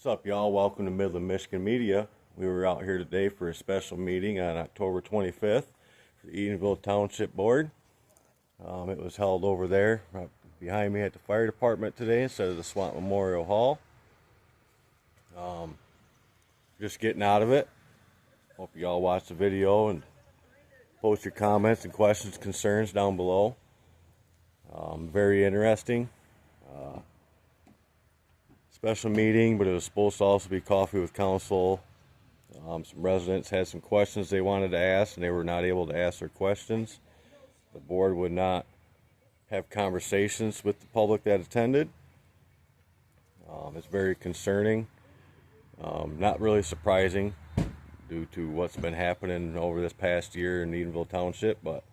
What's up, y'all? Welcome to Midland Michigan Media. We were out here today for a special meeting on October 25th for the Edenville Township Board. It was held over there right behind me at the fire department today instead of the Swamp Memorial Hall. Just getting out of it. Hope you all watch the video and post your comments and questions, concerns down below. Very interesting. Special meeting, but it was supposed to also be coffee with council. Some residents had some questions they wanted to ask, and they were not able to ask their questions. The board would not have conversations with the public that attended. It's very concerning. Not really surprising due to what's been happening over this past year in Edenville Township, but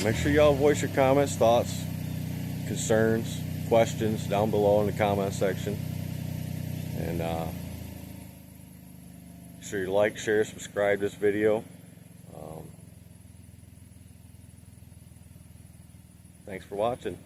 make sure y'all voice your comments, thoughts, concerns, questions down below in the comment section. And make sure you like, share, subscribe this video. Thanks for watching.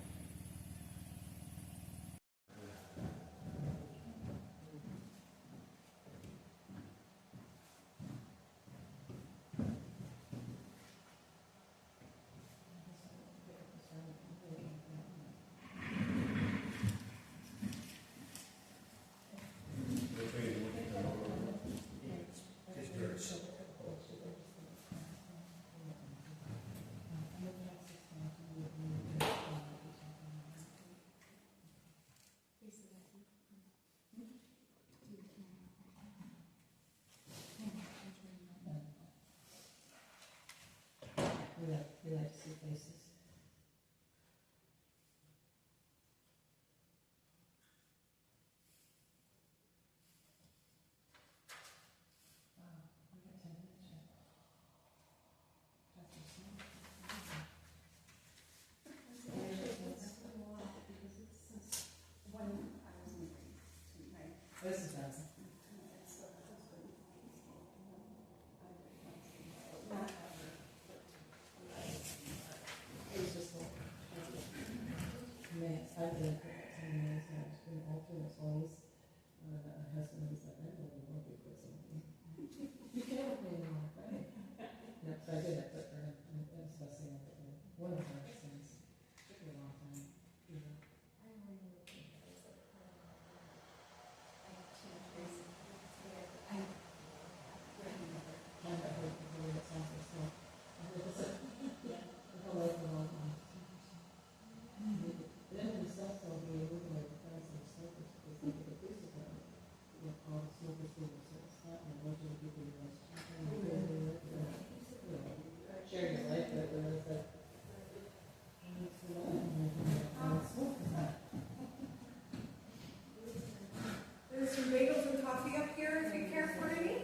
We like to see faces. This is nice. I did 10 minutes, and I was doing alternates always. My husband was like, I don't know what you put something. You can't pay me off, right? Yeah, so I did it, but I was fussing with it. One of the hardest things. Took me a long time. Yeah. Share your life, but there was a there's some bagels and coffee up here if you care for any.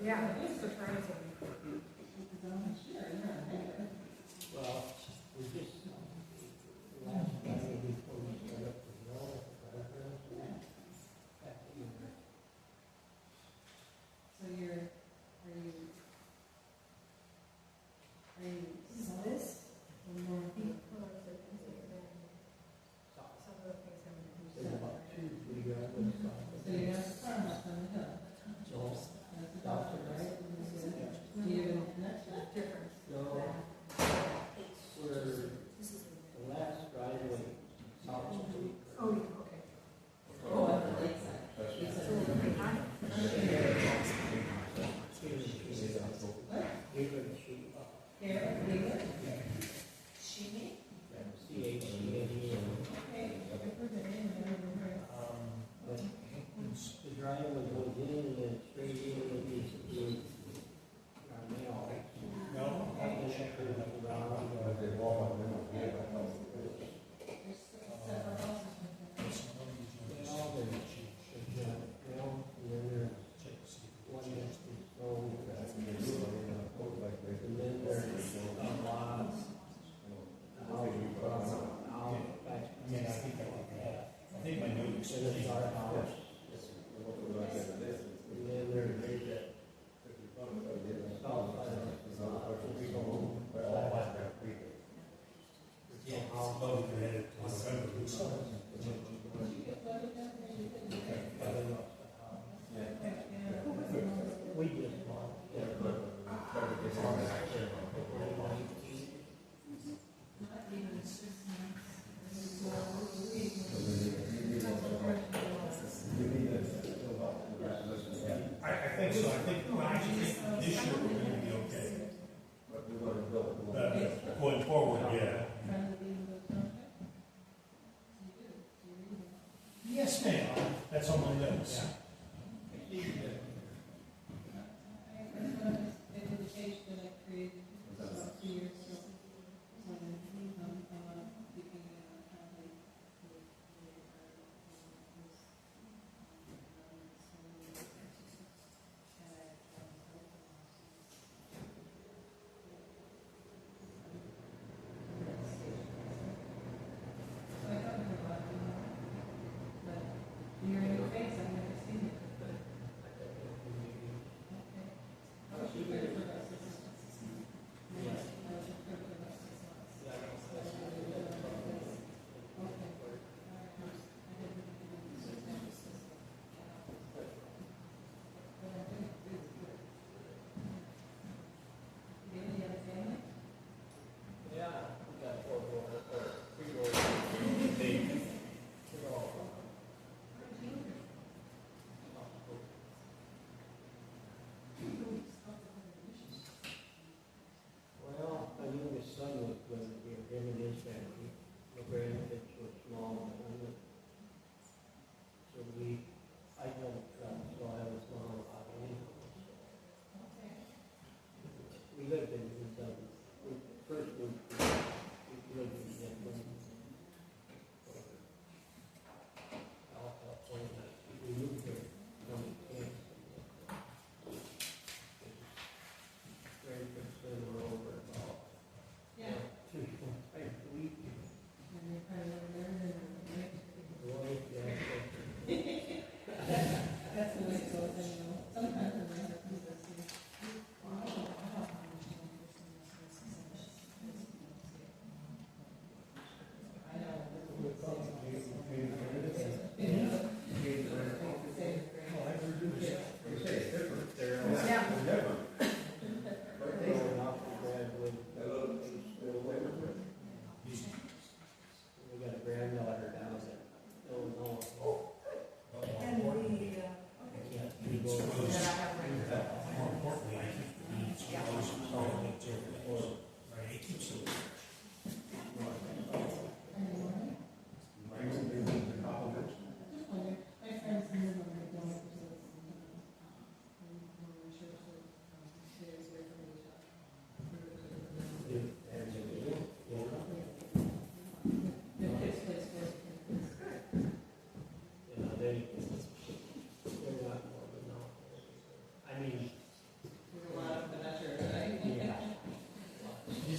Yeah, it's surprising. So are you this? Or more? So you're not the farmhouse on the hill. That's the doctor, right? think so. I think, well, I actually think this year we're gonna be okay. Going forward, yeah. Yes, ma'am. That's on my notes.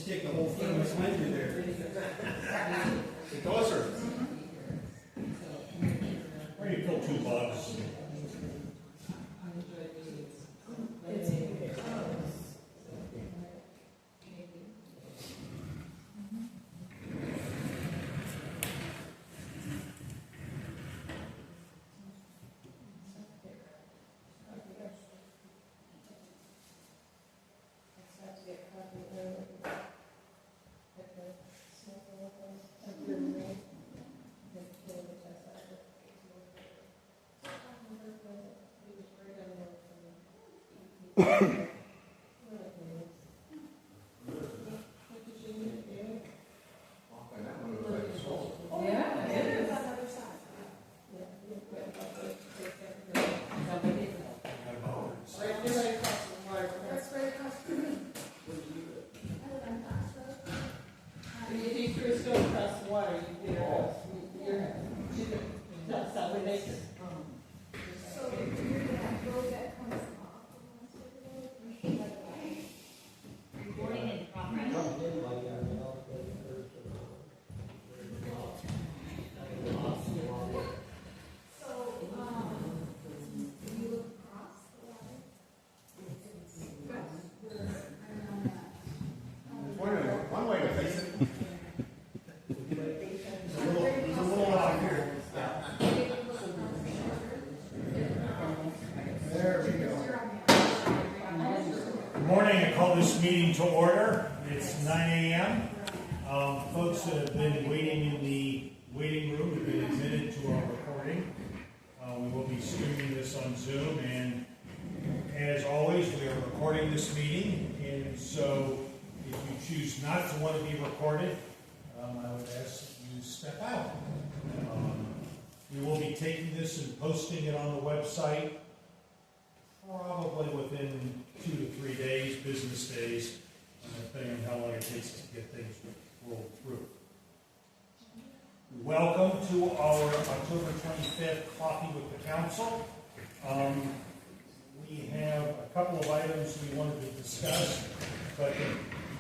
Take the whole thing with you there. It does, or? Or you kill 2 bugs. This meeting to order. It's 9 a.m. Folks that have been waiting in the waiting room have been admitted to our recording. We will be streaming this on Zoom and recording this meeting, and so if you choose not to want to be recorded, I would ask that you step out. We will be taking this and posting it on the website probably within 2 to 3 days, business days, depending on how long it takes us to get things rolled through. Welcome to our October 25th Coffee with the Council. We have a couple of items we wanted to discuss, but the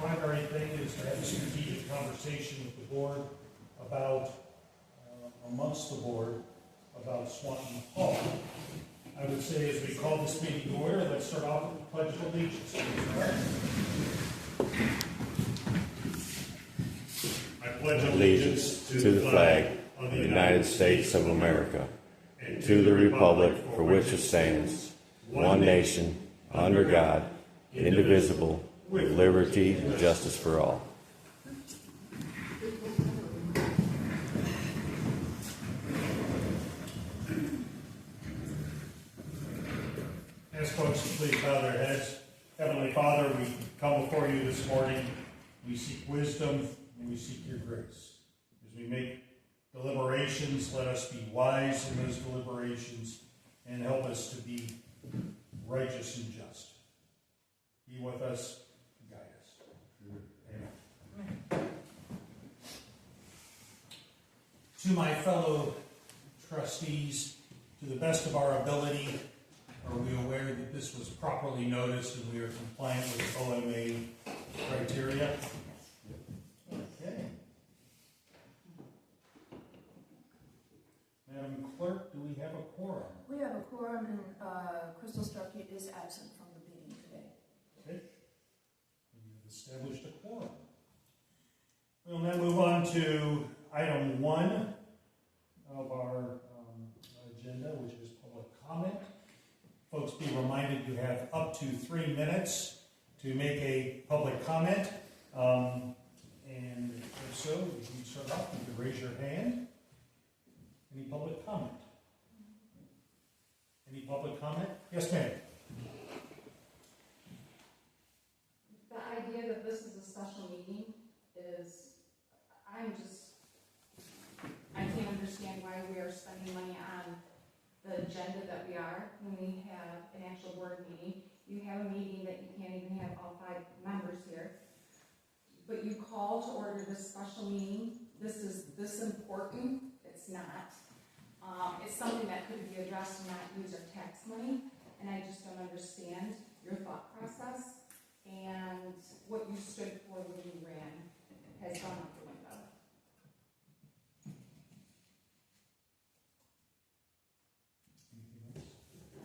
primary thing is to have a strategic conversation with the board about, amongst the board, about Swanton Hall. I would say as we call this meeting to order, let's start off with the Pledge of Allegiance. I pledge allegiance to the flag of the United States of America, and to the republic for which it stands, one nation, under God, indivisible, with liberty and justice for all. Ask folks to please bow their heads. Heavenly Father, we come before you this morning. We seek wisdom and we seek your grace. As we make deliberations, let us be wise in those deliberations and help us to be righteous and just. Be with us, guide us. Amen. To my fellow trustees, to the best of our ability, are we aware that this was properly noticed and we are compliant with OMA criteria? Okay. Madam Clerk, do we have a quorum? We have a quorum, and Crystal Starkey is absent from the meeting today. Okay. We have established a quorum. We'll now move on to item 1 of our agenda, which is public comment. Folks, be reminded you have up to 3 minutes to make a public comment. And if so, if you start off, you can raise your hand. Any public comment? Any public comment? Yes, ma'am. The idea that this is a special meeting is, I can't understand why we are spending money on the agenda that we are when we have an actual board meeting. You have a meeting that you can't even have all 5 members here. But you call to order this special meeting. This is this important. It's not. It's something that could be addressed and not use our tax money. And I just don't understand your thought process. And what you stood for when you ran has gone out the window.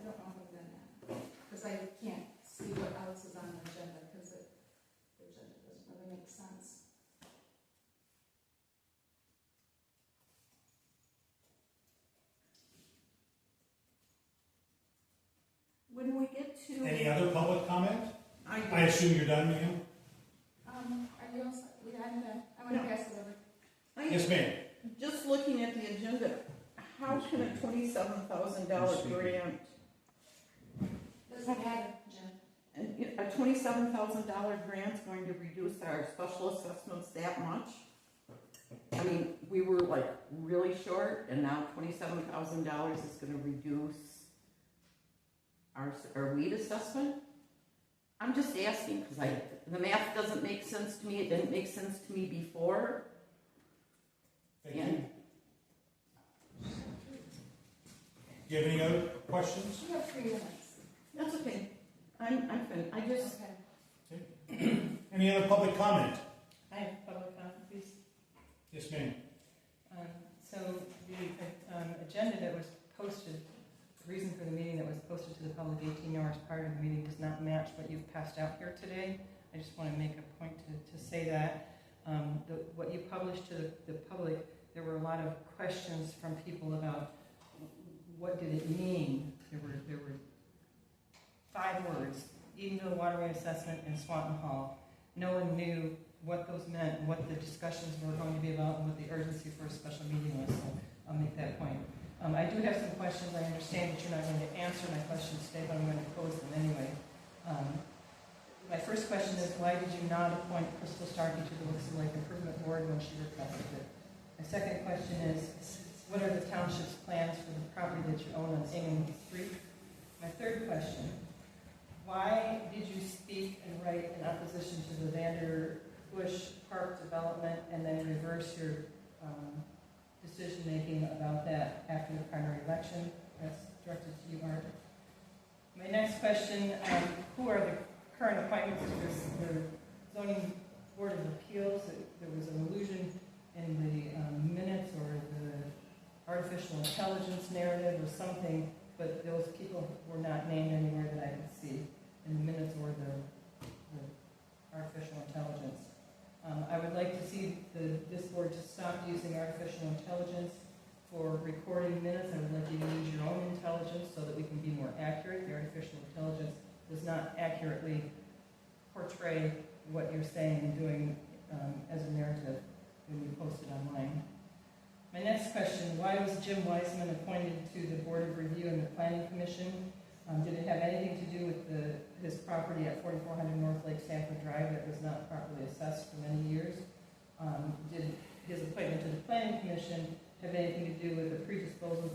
I don't know who done that, because I can't see what else is on the agenda, because the agenda doesn't really make sense. When we get to... Any other public comment? I I assume you're done, ma'am? Are you also, I'm going to pass it over. Yes, ma'am. Just looking at the agenda, how can a $27,000 grant, Doesn't matter, Jen. and a $27,000 grant is going to reduce our special assessments that much? I mean, we were like really short, and now $27,000 is going to reduce our weed assessment? I'm just asking, because the math doesn't make sense to me. It didn't make sense to me before. Thank you. Do you have any other questions? You have 3 minutes. That's okay. I'm fine. I just... Okay. Any other public comment? I have public comment, please. Yes, ma'am. So the agenda that was posted, the reason for the meeting that was posted to the public 18 hours prior to the meeting does not match what you've passed out here today. I just want to make a point to say that. What you published to the public, there were a lot of questions from people about what did it mean. There were 5 words: Edenville Waterway Assessment and Swanton Hall. No one knew what those meant and what the discussions were going to be about and what the urgency for a special meeting was. So I'll make that point. I do have some questions. I understand that you're not going to answer my questions today, but I'm going to pose them anyway. is, why did you not appoint Crystal Starkey to the Wixom Lake Improvement Board when she requested it? My second question is, what are the township's plans for the property that you own on Ingham Street? My third question, why did you speak and write in opposition to the Vander Bush Park development and then reverse your decision-making about that after the primary election? That's directed to you, Art. My next question, who are the current appointments to the zoning board of appeals? There was an allusion in the minutes or the artificial intelligence narrative or something, but those people were not named anywhere that I could see in the minutes or the artificial intelligence. I would like to see this board to stop using artificial intelligence for recording minutes. I would like you to use your own intelligence so that we can be more accurate. The artificial intelligence does not accurately portray what you're saying and doing as a narrative when you post it online. My next question, why was Jim Wiseman appointed to the Board of Review and the Planning Commission? Did it have anything to do with his property at 4400 North Lake Sanford Drive that was not properly assessed for many years? Did his appointment to the Planning Commission have anything to do with a predisposal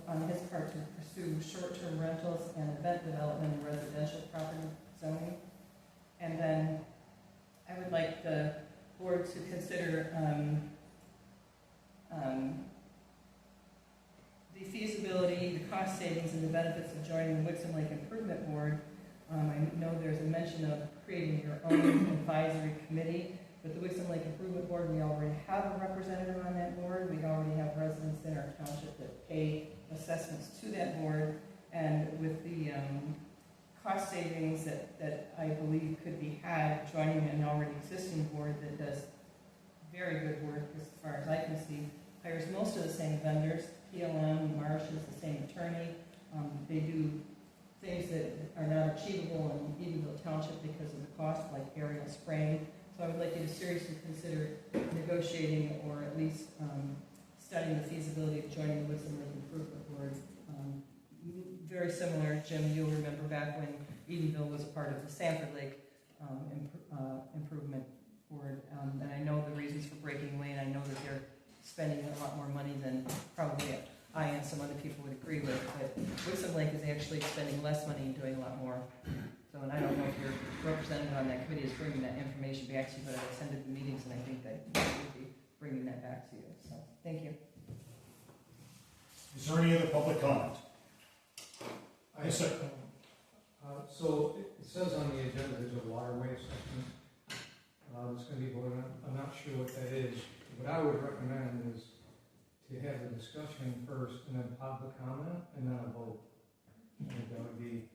on his part to pursue short-term rentals and event development in residential property zoning? And then I would like the board to consider the feasibility, the cost savings, and the benefits of joining the Wixom Lake Improvement Board. I know there's a mention of creating your own advisory committee, but the Wixom Lake Improvement Board, we already have a representative on that board. We already have residents in our township that pay assessments to that board, and with the cost savings that I believe could be had joining an already existing board that does very good work as far as I can see, hires most of the same vendors. PLM, Marsh is the same attorney. They do things that are not achievable in Edenville Township because of the cost, like aerial spraying. So I would like you to seriously consider negotiating or at least studying the feasibility of joining the Wixom Lake Improvement Board. Very similar, Jim, you'll remember back when Edenville was a part of the Sanford Lake Improvement Board. And I know the reasons for breaking away, and I know that they're spending a lot more money than probably I and some other people would agree with, but Wixom Lake is actually spending less money and doing a lot more. So, and I don't know if your representative on that committee is bringing that information back to you, but I attended the meetings and I think that they would be bringing that back to you. So, thank you. Is there any other public comment? Yes, sir. So it says on the agenda there's a waterway assessment that's going to be voted on. I'm not sure what that is. What I would recommend is to have a discussion first and then public comment and then a vote. I think that would be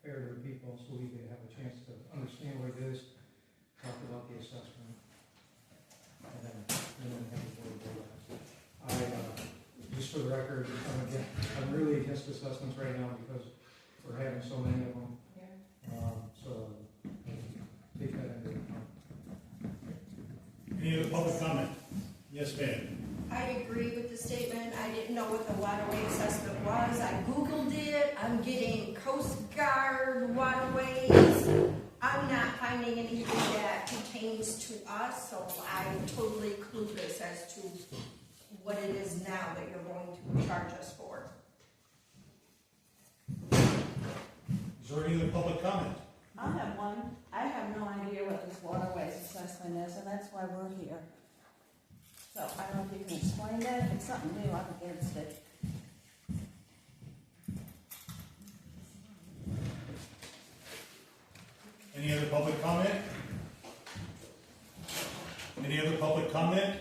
fair to the people so we could have a chance to understand what it is, talk about the assessment, and then have a vote. Just for the record, I'm really against assessments right now because we're having so many of them. So take that into account. Any other public comment? Yes, ma'am. I agree with the statement. I didn't know what the waterway assessment was. I Googled it. I'm getting Coast Guard waterways. I'm not finding anything that pertains to us, so I'm totally clueless as to what it is now that you're going to charge us for. Is there any other public comment? I have one. I have no idea what this waterways assessment is, and that's why we're here. So I don't know if you can explain that. If it's something new, I'm against it. Any other public comment? Any other public comment?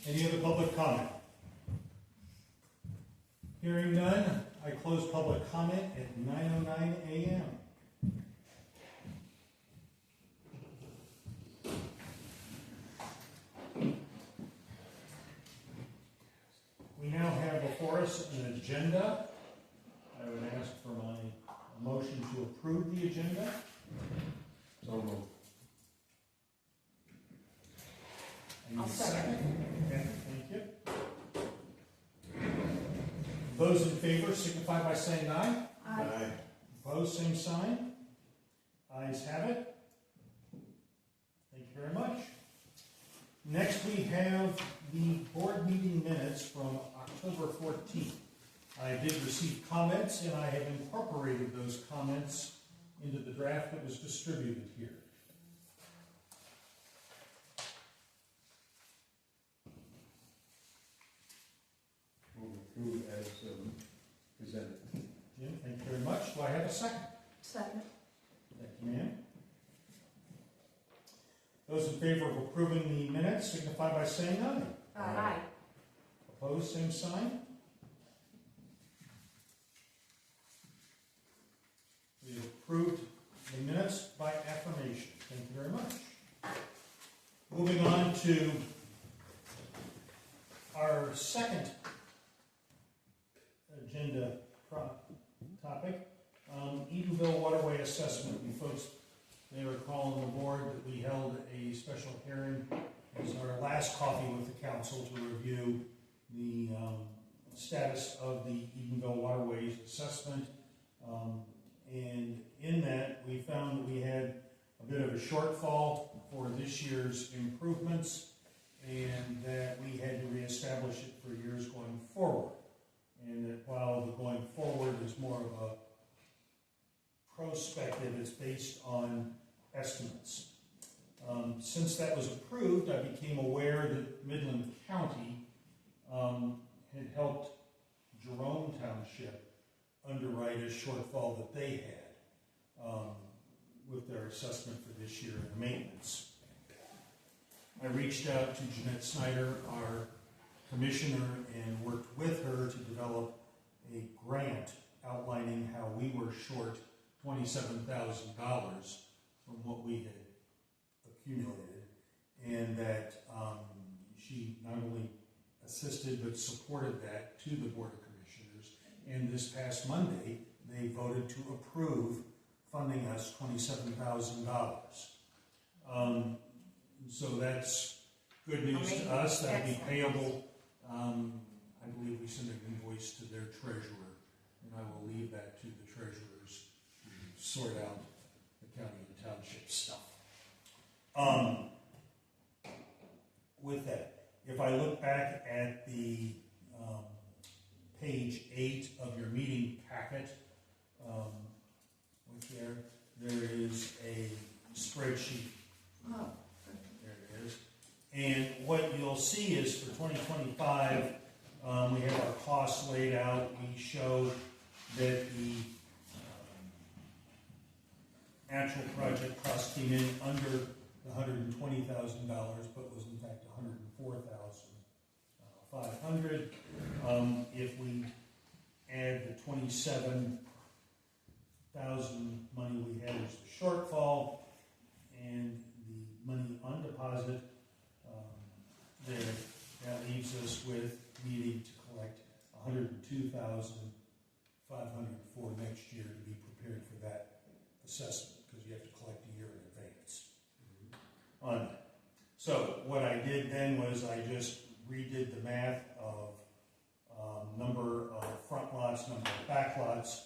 Any other public comment? Hearing none, I close public comment at 9:09 a.m. We now have before us an agenda. I would ask for a motion to approve the agenda. So moved. I'll second. Okay, thank you. Those in favor signify by saying aye. Aye. Opposed, same sign. Ayes have it. Thank you very much. Next, we have the board meeting minutes from October 14th. I did receive comments, and I have incorporated those comments into the draft that was distributed here. Move approve as presented. Jim, thank you very much. Do I have a second? Second. Thank you, ma'am. Those in favor of approving the minutes signify by saying aye. Aye. Opposed, same sign. We have approved the minutes by affirmation. Thank you very much. Moving on to our second agenda topic, Edenville Waterway Assessment. You folks may recall on the board that we held a special hearing as our last coffee with the council to review the status of the Edenville Waterways Assessment. And in that, we found that we had a bit of a shortfall for this year's improvements, and that we had to reestablish it for years going forward. And that while the going forward is more of a prospective, it's based on estimates. Since that was approved, I became aware that Midland County had helped Jerome Township underwrite a shortfall that they had with their assessment for this year and the maintenance. I reached out to Jeanette Snyder, our commissioner, and worked with her to develop a grant outlining how we were short $27,000 from what we had accumulated, and that she not only assisted but supported that to the Board of Commissioners. And this past Monday, they voted to approve funding us $27,000. So that's good news to us. That'll be payable. I believe we send an invoice to their treasurer, and I will leave that to the treasurers to sort out the county and township stuff. With that, if I look back at the page 8 of your meeting packet, there is a spreadsheet. Oh. There it is. And what you'll see is for 2025, we have our costs laid out. We show that the actual project cost came in under the $120,000, but was in fact $104,500. If we add the $27,000 money we had as the shortfall and the money on deposit, that leaves us with needing to collect $102,500 for next year to be prepared for that assessment, because you have to collect a year in advance on that. So what I did then was I just redid the math of number of front lots, number of back lots,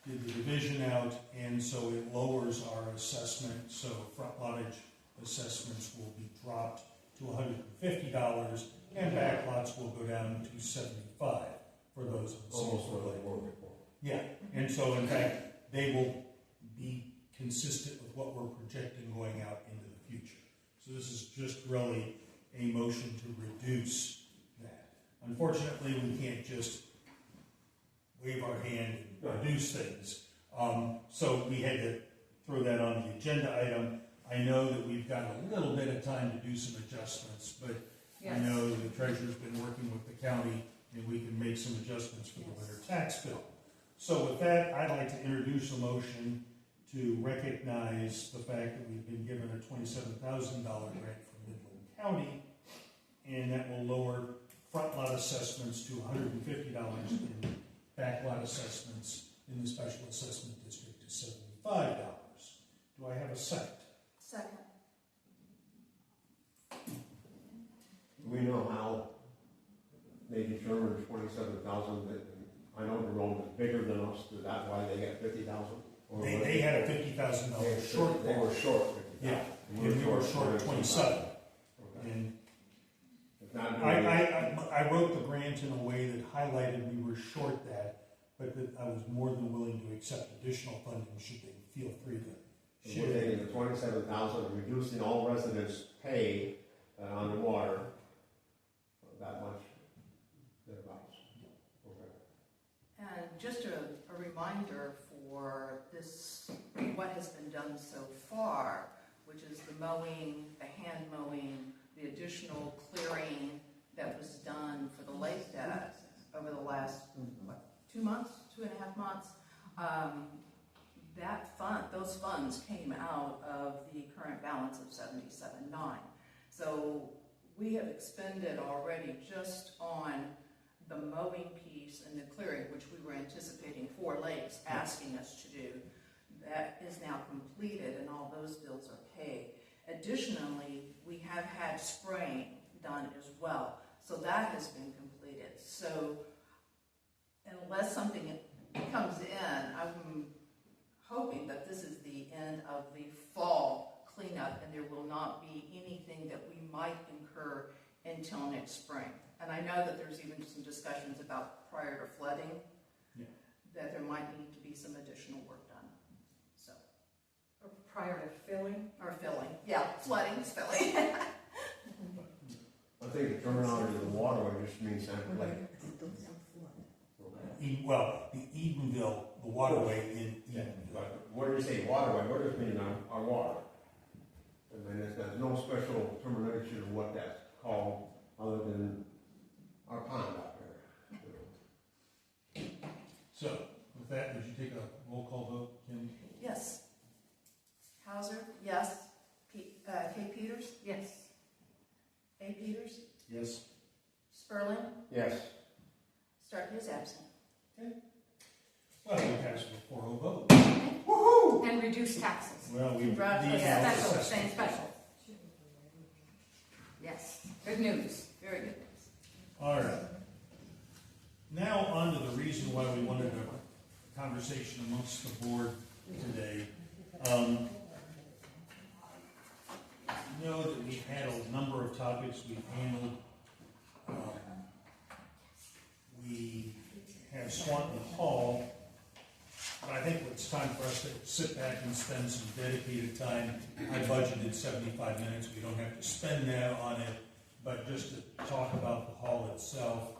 did the division out, and so it lowers our assessment. So front lottage assessments will be dropped to $150, and back lots will go down to $75 for those in the Almost same what they were before. Yeah, and so in fact, they will be consistent with what we're projecting going out into the future. So this is just really a motion to reduce that. Unfortunately, we can't just wave our hand and reduce things. So we had to throw that on the agenda item. I know that we've got a little bit of time to do some adjustments, but I know the treasurer's been working with the county, and we can make some adjustments for the winter tax bill. So with that, I'd like to introduce a motion to recognize the fact that we've been given a $27,000 grant from Midland County, and that will lower front lot assessments to $150 and back lot assessments in the special assessment district to $75. Do I have a second? Second. Do we know how they determined 27,000? I know Jerome is bigger than us, is that why they got 50,000? Or They had a $50,000 shortfall. They were short. Yeah, and we were short 27. Okay. And If not, I wrote the grant in a way that highlighted we were short that, but that I was more than willing to accept additional funding should they feel free to we're taking the 27,000 and reducing all residents' pay on the water, that much, thereabouts. Okay. And just a reminder for this, what has been done so far, which is the mowing, the hand mowing, the additional clearing that was done for the lake debt over the last, 2 months, 2.5 months. Those funds came out of the current balance of 77.9. So we have expended already just on the mowing piece and the clearing, which we were anticipating 4 lakes asking us to do. That is now completed and all those bills are paid. Additionally, we have had spraying done as well. So that has been completed. So unless something comes in, I'm hoping that this is the end of the fall cleanup and there will not be anything that we might incur until next spring. And I know that there's even some discussions about prior to flooding, that there might need to be some additional work done. So, Or prior to filling? or filling, flooding is filling. I think the terminology of the waterway just means Sand Lake. Well, the Edenville, the waterway in Yeah, Edenville. but what do you say waterway, what does it mean on our water? I mean, there's no special terminology of what that's called, other than our pond out there. So, with that, would you take a roll call vote, Kim? Yes. Hauser, yes. Kay Peters? Yes. A. Peters? Yes. Sperling? Yes. Starkey is absent. Well, we passed with a 4-0 vote. Woohoo! And reduce taxes. Well, we. Congratulations. Special, saying special. Yes, good news, very good news. All right. Now on to the reason why we wanted a conversation amongst the board today. You know that we've had a number of topics we've handled. We have Swanton Hall, but I think it's time for us to sit back and spend some dedicated time. I budgeted 75 minutes. We don't have to spend that on it, but just to talk about the hall itself.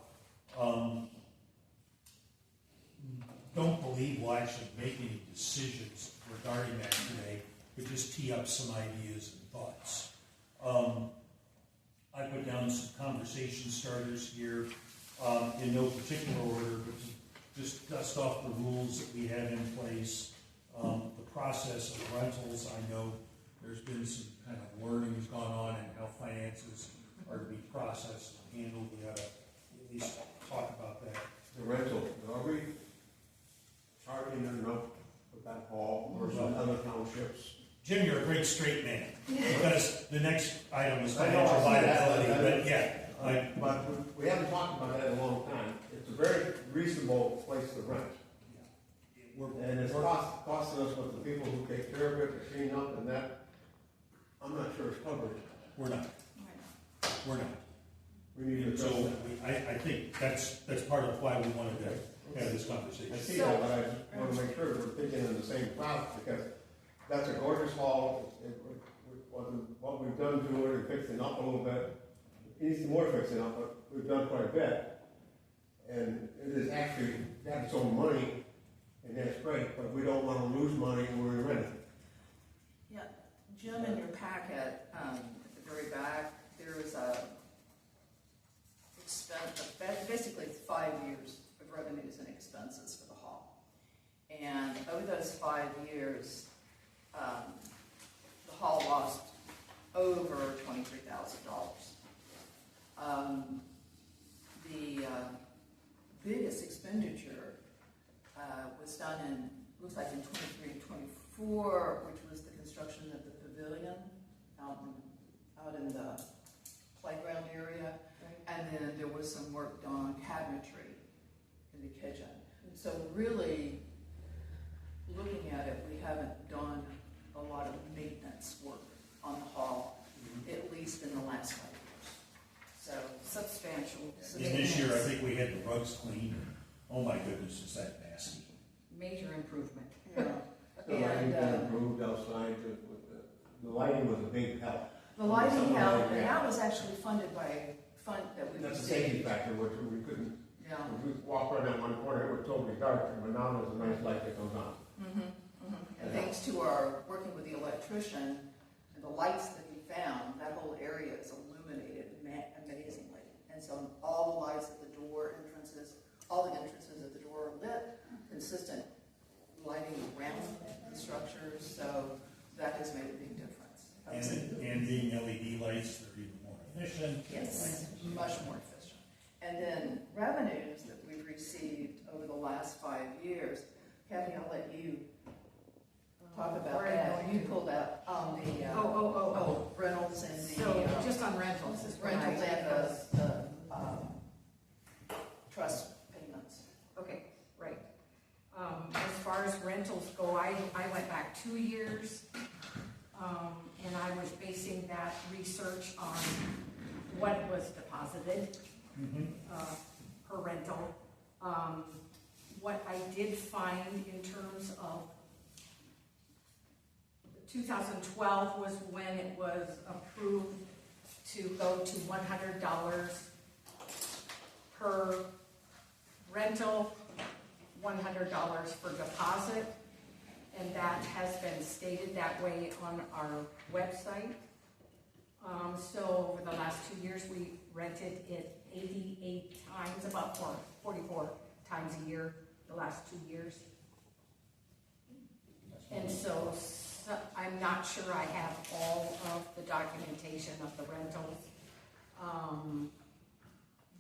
Don't believe we'll actually make any decisions regarding that today, but just tee up some ideas and thoughts. I put down some conversation starters here, in no particular order, but to just dust off the rules that we have in place. The process of rentals, I know there's been some kind of learning has gone on in how finances are to be processed and handled. We ought to at least talk about that. The rental, are we charging enough with that hall versus other townships? Jim, you're a great straight man, because the next item is I know, financial I see that, viability, but yeah. But we haven't talked about that in a long time. It's a very reasonable place to rent. And it's costing us with the people who take care of it, the clean up and that, I'm not sure it's covered. We're not. We're not. We need to So address that. I think that's part of why we wanted to have this conversation. I see that, but I just want to make sure we're thinking in the same class, because that's a gorgeous hall. What we've done to it and fixing up a little bit, it needs some more fixing up, but we've done quite a bit. And it is actually got its own money, and that's great, but we don't want to lose money when we rent it. Yeah, Jim, in your packet, at the very back, there is basically it's 5 years of revenues and expenses for the hall. And over those 5 years, the hall lost over $23,000. The biggest expenditure was done in, looks like in 23 and 24, which was the construction of the pavilion out in the playground area. And then there was some work done on cabinetry in the kitchen. So really, looking at it, haven't done a lot of maintenance work on the hall, at least in the last 5 years. So substantial. And this year, I think we had the rugs cleaned. Oh my goodness, is that nasty. Major improvement. The lighting been improved outside, the lighting was a big help. The lighting Something helped, like and that. that was actually funded by a fund that we That's a received. safety factor, which we couldn't, Yeah. if we walk around that one corner, it was totally dark, but now there's a nice light that comes on. And thanks to our working with the electrician and the lights that he found, that whole area is illuminated amazingly. And so all the lights at the door entrances, all the entrances at the door are lit, consistent lighting around the structures, so that has made a big difference. And being LED lights, they're even more efficient. Yes, much more efficient. And then revenues that we've received over the last 5 years, Kathy, I'll let you talk about Where are you that. going You to? pulled out on the, rentals and the. So, just on rentals is what Rentals I- and the trust payments. Okay, right. As far as rentals go, I went back 2 years, and I was basing that research on what was deposited per rental. What I did find in terms of 2012 was when it was approved to go to $100 per rental, $100 for deposit, and that has been stated that way on our website. So over the last 2 years, we rented it 88 times, about 44 times a year, the last 2 years. And so I'm not sure I have all of the documentation of the rentals,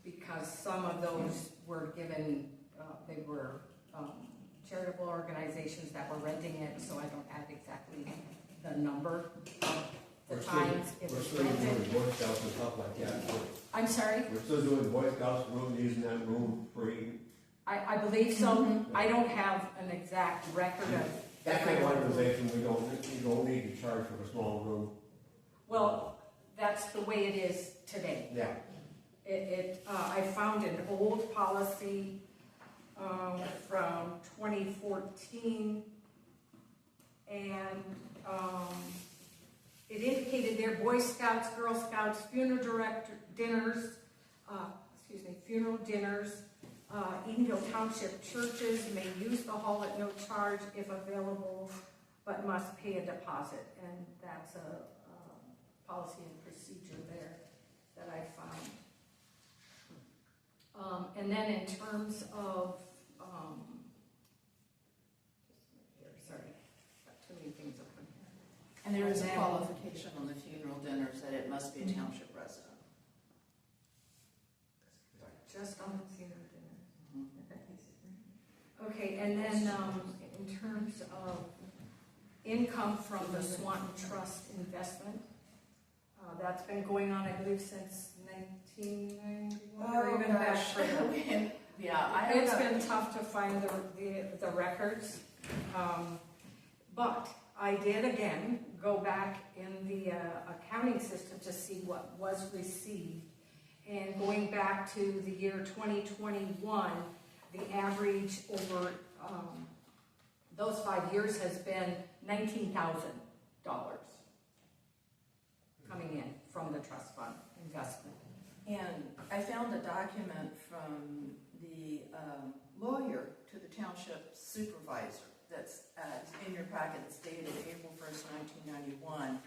because some of those were given, they were charitable organizations that were renting it, so I don't have exactly the number of the times it We're was still doing rented. Boy Scouts and stuff like that. I'm sorry? We're still doing Boy Scouts room, using that room free. I believe so. I don't have an exact record of. That kind of organization, we don't need to charge for a small room. Well, that's the way it is today. Yeah. I found an old policy from 2014, and it indicated there Boy Scouts, Girl Scouts, funeral dinners, Edenville Township churches may use the hall at no charge if available, but must pay a deposit, and that's a policy and procedure there that I found. And then in terms of, sorry, got too many things open here. And there is a And then- qualification on the funeral dinners that it must be a township resident. Just on the funeral dinner. Okay, and then in terms of income from the Swanton Trust investment, that's been going on, I believe, since 1991, or even back further. Yeah, It's been tough to find the records, but I did again go back in the accounting system to see what was received. And going back to the year 2021, the average over those 5 years has been $19,000 coming in from the trust fund investment. And I found a document from the lawyer to the township supervisor that's in your packet. It's dated April 1st, 1991.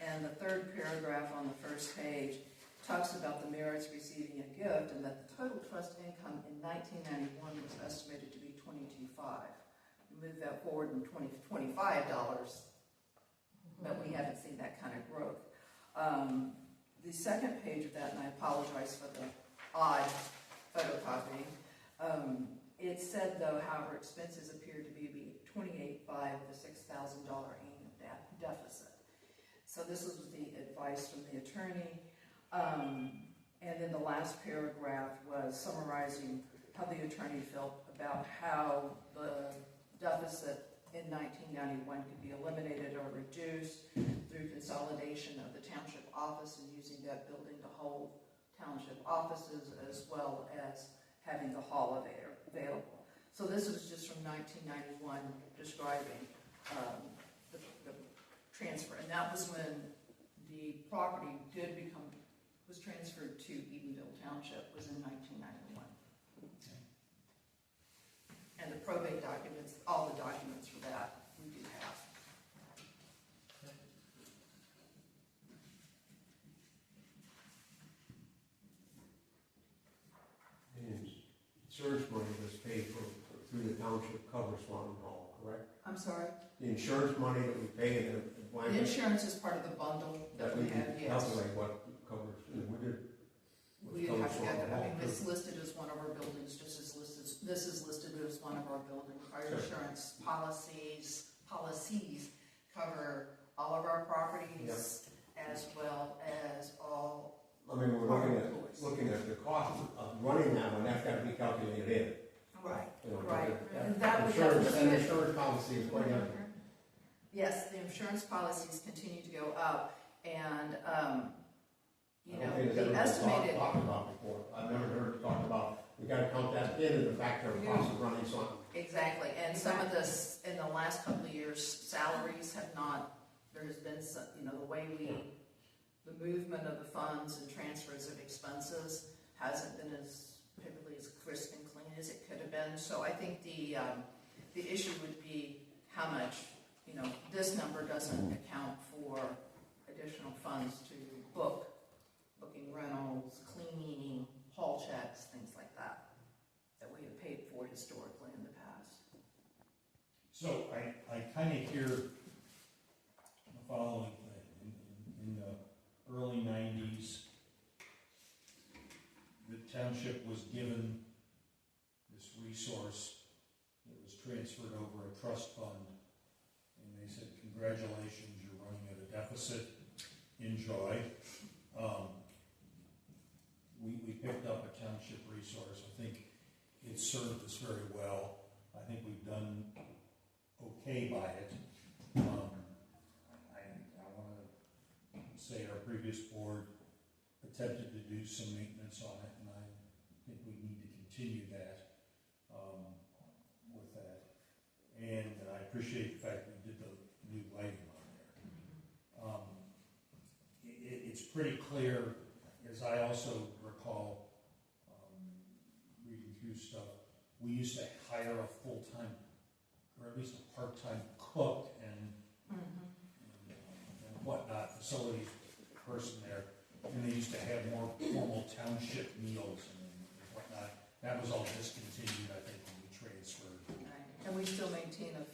And the third paragraph on the first page talks about the merits receiving a gift, and that the total trust income in 1991 was estimated to be $22,500. We moved that forward in $25, but we haven't seen that kind of growth. The second page of that, and I apologize for the odd photocopy, it said though, however, expenses appeared to be $28,500 with a $6,000 annual deficit. So this was the advice from the attorney. And then the last paragraph was summarizing how the attorney felt about how the deficit in 1991 could be eliminated or reduced through consolidation of the township office and using that building to hold township offices, as well as having the hall available. So this was just from 1991 describing the transfer, and that was when the property was transferred to Edenville Township, was in 1991. And the probate documents, all the documents for that, we do have. And insurance money was paid for through the township covers Swan Hall, correct? I'm sorry? The insurance money that we pay in the The blanket. insurance is part of the bundle that we have, yes. Calculate what covers, and we did. We what have to covers get Swan that, I Hall, mean, too. it's listed as one of our buildings, just as this is listed as one of our buildings. Our Sure. insurance policies cover all of our properties, as well as all. I mean, we're our looking at the cost of running that one, that's gotta be calculated in. Right, You know, right. that And that would Insurance, have to and fit. insurance policy is quite different. Yes, the insurance policies continue to go up, and, you I don't know, think it's ever the been estimated. talked about before. I've never heard it talked about, we gotta count that in as a factor of cost of running something. Exactly, and some of this, in the last couple of years, salaries have not, there has been some, you know, the way the movement of the funds and transfers of expenses hasn't been as, typically as crisp and clean as it could have been. So I think the issue would be how much, you know, this number doesn't account for additional funds to booking rentals, cleaning, hall checks, things like that we have paid for historically in the past. So I kind of hear the following thing. In the early 90s, the township was given this resource that was transferred over a trust fund, and they said, congratulations, you're running at a deficit, enjoy. We picked up a township resource. I think it served us very well. I think we've done okay by it. I want to say our previous board attempted to do some maintenance on it, and I think we need to continue that with that. And I appreciate the fact that we did the new lighting on there. It's pretty clear, as I also recall reading through stuff, we used to hire a full-time, or at least a part-time cook and whatnot, facilities person there, and they used to have more formal township meals and whatnot. That was all discontinued, I think, when we transferred. Right. And we still maintain a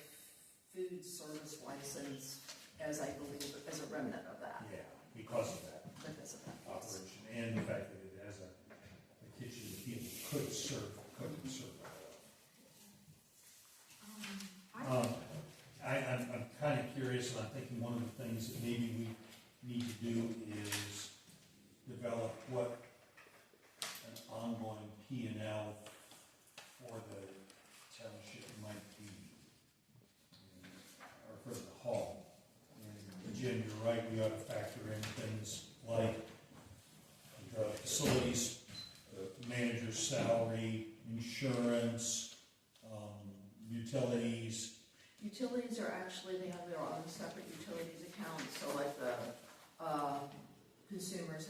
food service license, as I believe, as a remnant of that. Yeah, because of that Because of that. operation, and the fact that it has a kitchen that people could serve, couldn't serve. I'm kind of curious, and I'm thinking one of the things that maybe we need to do is develop what an ongoing P&L for the township might be, or for the hall. And Jim, you're right, we ought to factor in things like the facilities manager's salary, insurance, utilities. Utilities are actually, they have their own separate utilities account, so like the consumers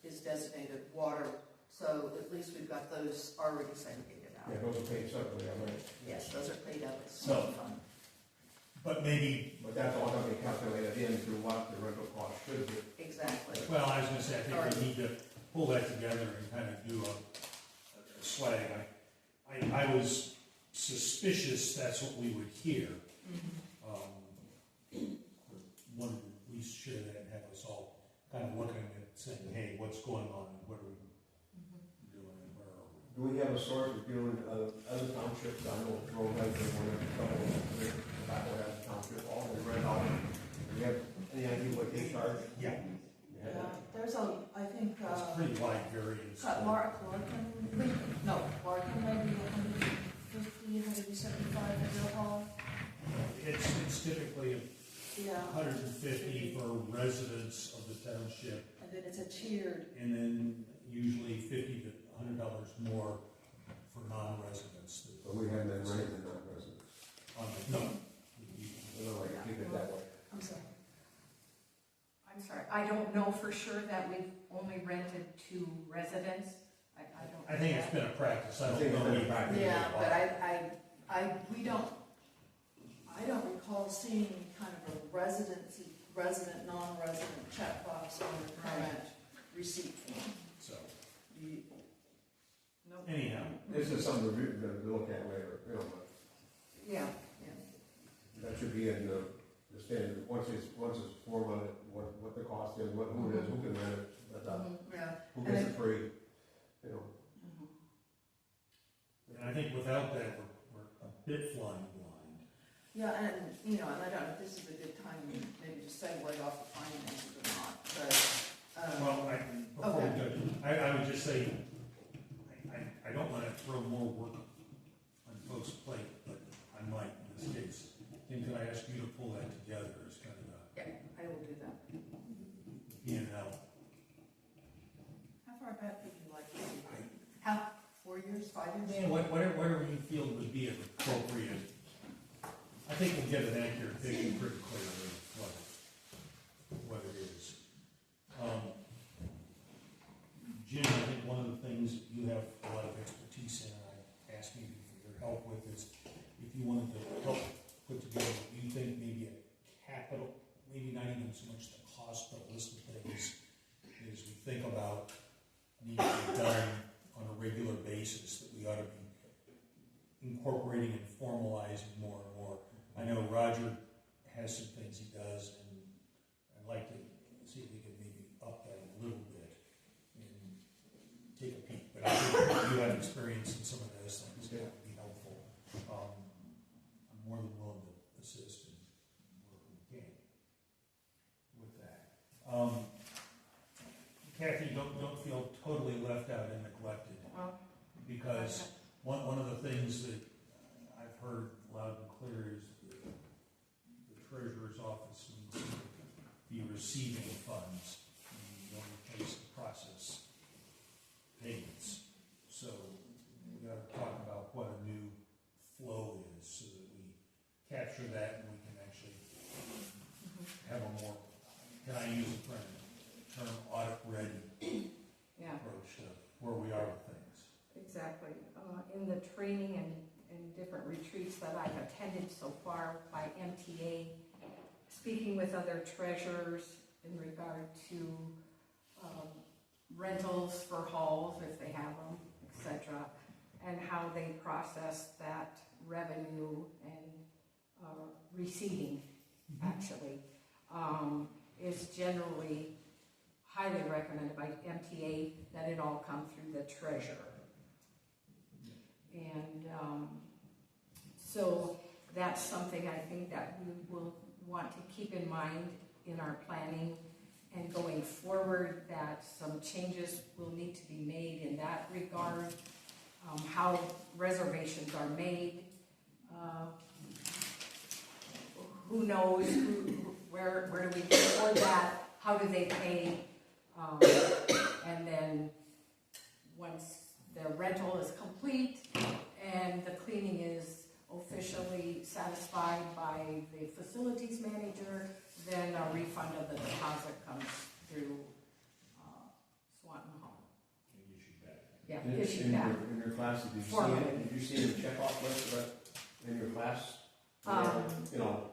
is designated water, so at least we've got those already segregated out. Yeah, those are paid separately, I mean. Yes, those are paid out as So- one fund. But maybe, But that's all gonna be calculated into what the rental cost should be. Exactly. well, I was gonna say, I think we need to pull that together and kind of do a swag. I was suspicious that's what we would hear. One, we should have us all kind of looking at saying, hey, what's going on and what are we doing and where are we? Do we have a source of dealing with other townships? I know Rome has one, a couple, Tobacco has a township, all they rent out. Do we have any idea what they charge? Yeah, Yeah, there's I think, it's pretty wide variance. Larkin, maybe 150, 175 at your hall. typically Yeah, 150 for residents of the township, and then it's a tiered, and then usually $50 to $100 more for non-residents. But we haven't been renting to non-residents. No, I don't like to keep it that way. I'm sorry. I'm sorry, I don't know for sure that we've only rented to residents. I don't. I think it's been a practice. I I think don't it's know. been a practice. Yeah, but we don't, I don't recall seeing kind of a resident, non-resident checkbox on the permit receipt form. So You- Nope. anyhow, This is something to look at later, you know, but Yeah, that should be in the standard, once it's formed on it, what the cost is, who it is, who can rent it, Yeah. who gets it free, you know. and I think without that, we're a bit flying blind. Yeah, and, you know, and I don't know if this is a good time, maybe to segue off the finances or not, but, Well, before we go, I would just say, I don't want to throw more work on folks' plate, but I might in this case. Tim, can I ask you to pull that together as kind of I will do that. a P&L? How far back would you like to see? How, 4 years, 5 years? Yeah, whatever you feel would be appropriate. I think we'll get an accurate picture pretty clearly of what it is. Jim, I think one of the things that you have a lot of expertise in, and I asked maybe for your help with, is if you wanted to help put together what you think maybe a capital, maybe not even so much the cost, but a list of things as we think about need to be done on a regular basis that we ought to be incorporating and formalizing more and more. I know Roger has some things he does, and I'd like to see if we could maybe up that a little bit and take a peek. But I think you have experience in some of those things that would be helpful. I'm more than willing to assist and work we can with that. Kathy, don't feel totally left out and neglected, because one of the things that I've heard loud and clear is the treasurer's office needs to be receiving funds in the only place to process payments. So we got to talk about what a new flow is so that we capture that and we can actually have a more, can I use the term audit ready yeah, approach to where we are with things. exactly. In the training and different retreats that I've attended so far by MTA, speaking with other treasurers in regard to rentals for halls, if they have them, etc., and how they process that revenue and receiving, actually, is generally highly recommended by MTA that it all come through the treasurer. And so that's something I think that we will want to keep in mind in our planning and going forward, that some changes will need to be made in that regard, how reservations are made, who knows, where do we afford that, how do they pay, and then once the rental is complete and the cleaning is officially satisfied by the facilities manager, then a refund of the deposit comes through Swanton Hall. And issue back. Yeah, issued back. In your class, did you see Formally. it? Did you see the checkoff list in your class? You know,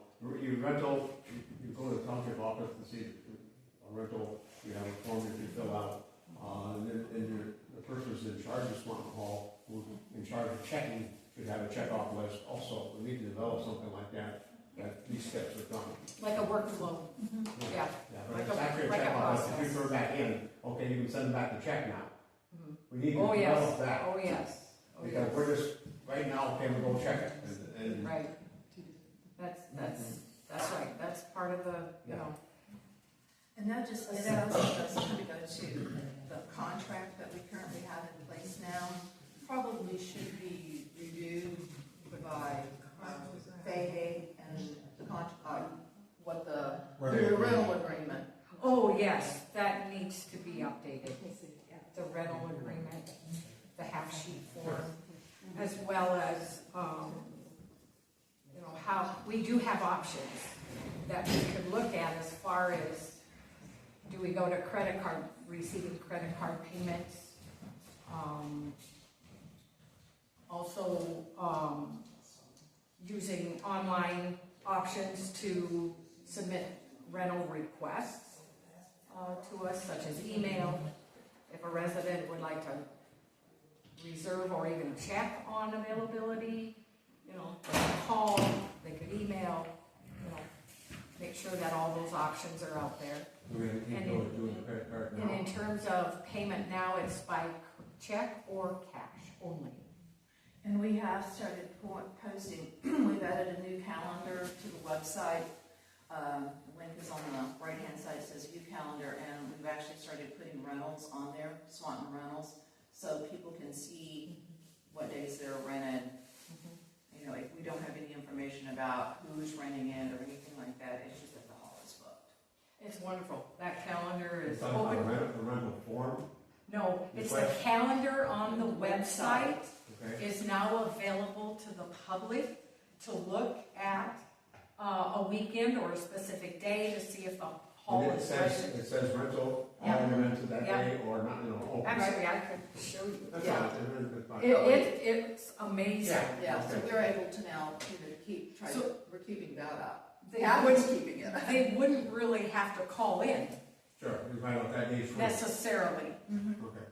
you rental, you go to the township office to see a rental, you have a form that you fill out, and then the person who's in charge of Swanton Hall, who's in charge of checking, should have a checkoff list also. We need to develop something like that, that these steps are done. Like a workflow, yeah. Yeah, but Like it's a- actually a like a checkoff list. If process. you turn back in, okay, you can send back the check now. Mhm. We need to Oh, yes, develop that. oh, yes, oh, Because yes, we're just, right now, okay, we'll go check it, and right. That's right, that's part of the, you know, And that just, it also does kind of go to the contract that we currently have in place now, probably should be reviewed by Fayday and the contract what the, Rental your rental agreement. Oh, yes, that needs to be updated. The rental agreement, the half-sheet form, as well as, you know, how, we do have options that we could look at as far as, do we go to credit card, receiving credit card payments? Also, using online options to submit rental requests to us, such as email. If a resident would like to reserve or even check on availability, you know, they could call, they could email, you know, make sure that all those options are out there. We're gonna keep doing the credit card And now. in terms of payment now, it's by check or cash only. And we have started posting, we've added a new calendar to the website. The link is on the right-hand side, it says view calendar, and we've actually started putting rentals on there, Swanton Rentals, so people can see what days they're rented. You know, if we don't have any information about who's renting it or anything like that, it's just that the hall is booked. It's wonderful. That calendar is It's on a open. rental form, No, it's the Request. calendar on the website okay? is now available to the public to look at a weekend or a specific day to see if the hall And is rented. it says rental, all Yeah. rented that Yeah. day, or not, you know, open. Actually, I could show you. That's Yeah. fine, that's fine. It's amazing. Yeah, so Okay. we're able to now, you know, So- we're keeping that up. They Adam's wouldn't, keeping it. they wouldn't really have to call in Sure, you find out that day's free. necessarily. Okay.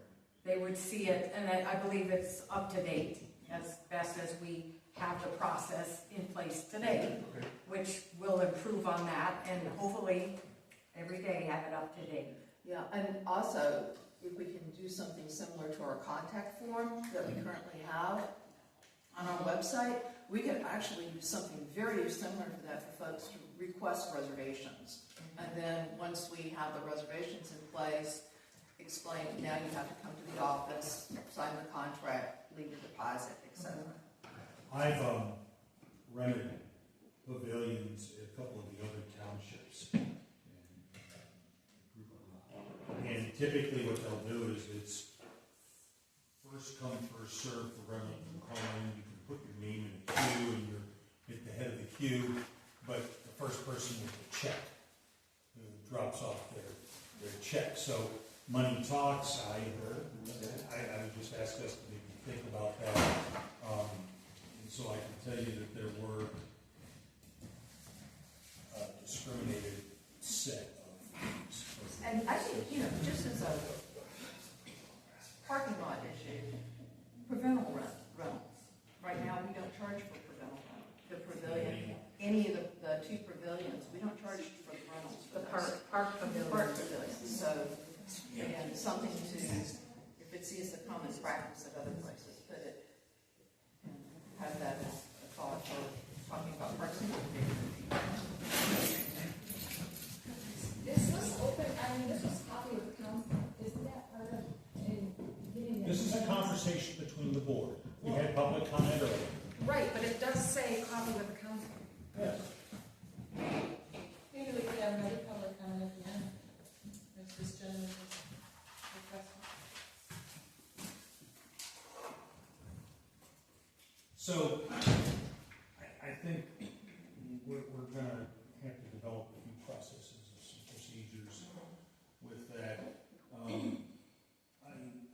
They would see it, and I believe it's up to date as best as we have the process in place today, Okay. which will improve on that and hopefully every day have it up to date. Yeah, and also, if we can do something similar to our contact form that we currently have on our website, we could actually do something very similar to that for folks to request reservations. And then, once we have the reservations in place, explain, now you have to come to the office, sign the contract, leave your deposit, etc. I've rented pavilions at a couple of the other townships. And typically what they'll do is it's first come, first served for rental. You can call in, you can put your name in a queue, and you're at the head of the queue, but the first person with the check who drops off their check. So money talks, I would just ask us to maybe think about that. And so I can tell you that there were a discriminated set of fees. And I think, you know, just as a parking lot issue, preventable rentals. Right now, we don't charge for preventable rental. The pavilion, any of the two pavilions, we don't charge for the rentals for The those. park pavilion. Park pavilions, so, again, something to, if it sees a common practice at other places, put it, and have that as a thought for talking about parks and recreation. Is this open, I mean, this was copied with council, isn't that part of, in getting it? This is a conversation between the board. We had public comment earlier. Right, but it does say copy with the council. Yes. Maybe we could have another public comment at the end. If this gentleman requesting. So, I think we're gonna have to develop a few processes and some procedures with that.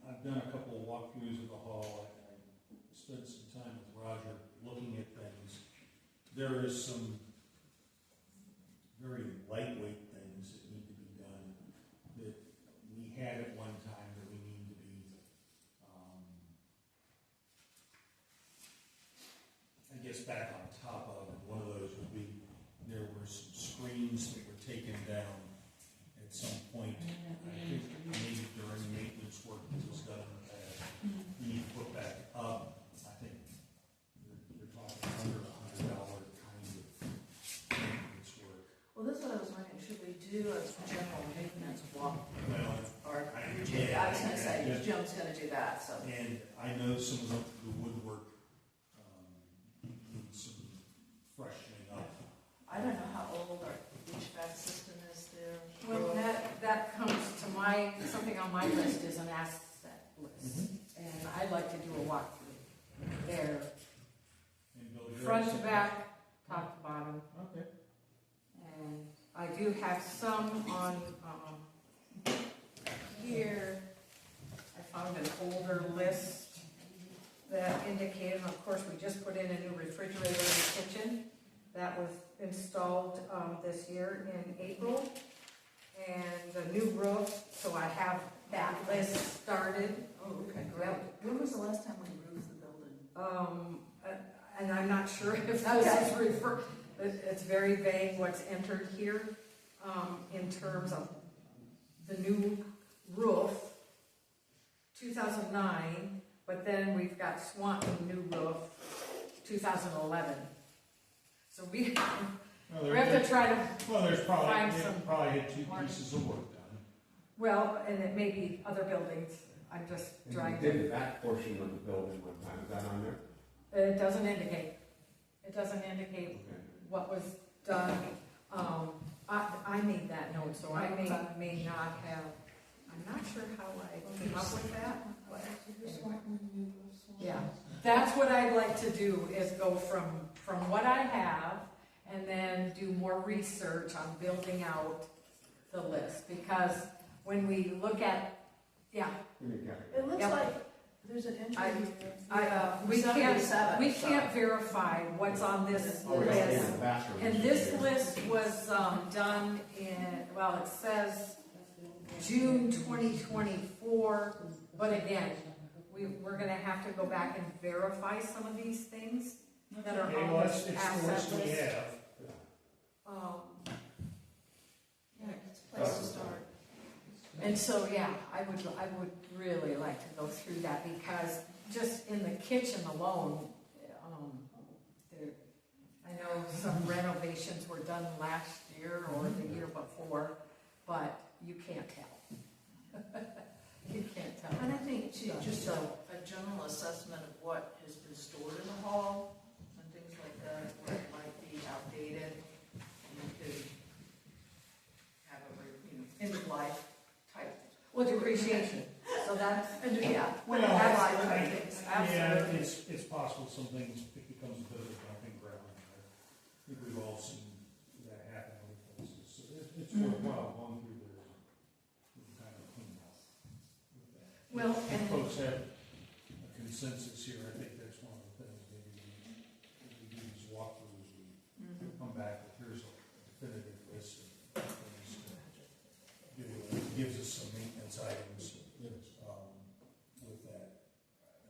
I've done a couple of walkthroughs of the hall. I spent some time with Roger looking at things. There is some very lightweight things that need to be done that we had at one time that we need to be, I guess, back on top of. And one of those would be, there were some screens that were taken down at some point. I think maybe during maintenance work that was done in the past. We need to put back up. I think you're talking under $100 kind of maintenance work. Well, that's what I was wondering, should we do a general maintenance walk? Well, Or, I I was gonna say, yeah. Jim's gonna do that, so. And I know some of the woodwork needs some freshening up. I don't know how on my list is an asset list, and I'd like to do a walkthrough there, And build your front to estimate. back, top to bottom. Okay. And I do have some on, here, I found an older list that indicated, of course, we just put in a new refrigerator in the kitchen. That was installed, this year in April. And a new roof, so I have that list started. Oh, okay. Yep. When was the last time we roofed the building? And I'm not sure if this is it's very vague what's entered here, in terms of the new roof, 2009, but then we've got Swanton new roof, 2011. So we Well, have to try to, Well, there's probably, find they some probably had two pieces of work done. well, and it may be other buildings, I'm just And trying we to, did that portion of the building one time, is that on there? it doesn't indicate. It doesn't indicate Okay. what was done. I made that note, so I may not have, I'm not sure how I came up with that. But anyway. Yeah, that's what I'd like to do, is go from what I have and then do more research on building out the list. Because when we look at, yeah, Give me a calendar. It looks Yep. like there's an entry I- here. we can't 77, we so- can't verify what's on this Oh, yeah, list. in the bathroom. And this list was done in, well, it says June 2024, but again, we're gonna have to go back and verify some of these things that are Okay, on well, this it's the asset list we list. have. Yeah, it's a place to start. And so, yeah, I would really like to go through that, because just in the kitchen alone, there, I know some renovations were done last year or the year before, but you can't tell. You can't tell. And I think too, just So- a general assessment of what has been stored in the hall and things like that, where it might be outdated, and you could have a, end of life type. Well, depreciation, so that's, And, yeah, Well, that's I- like things, Yeah, absolutely. it's possible some things, it becomes a bit of a dumping ground. I think we've all seen that happen other places. So it's worthwhile going through there and kind of clean up with that. Well, If and- folks have a consensus here, I think that's one of the things, maybe we do these walkthroughs, we come back with, here's a definitive list of things to do. It gives us some maintenance items, with that.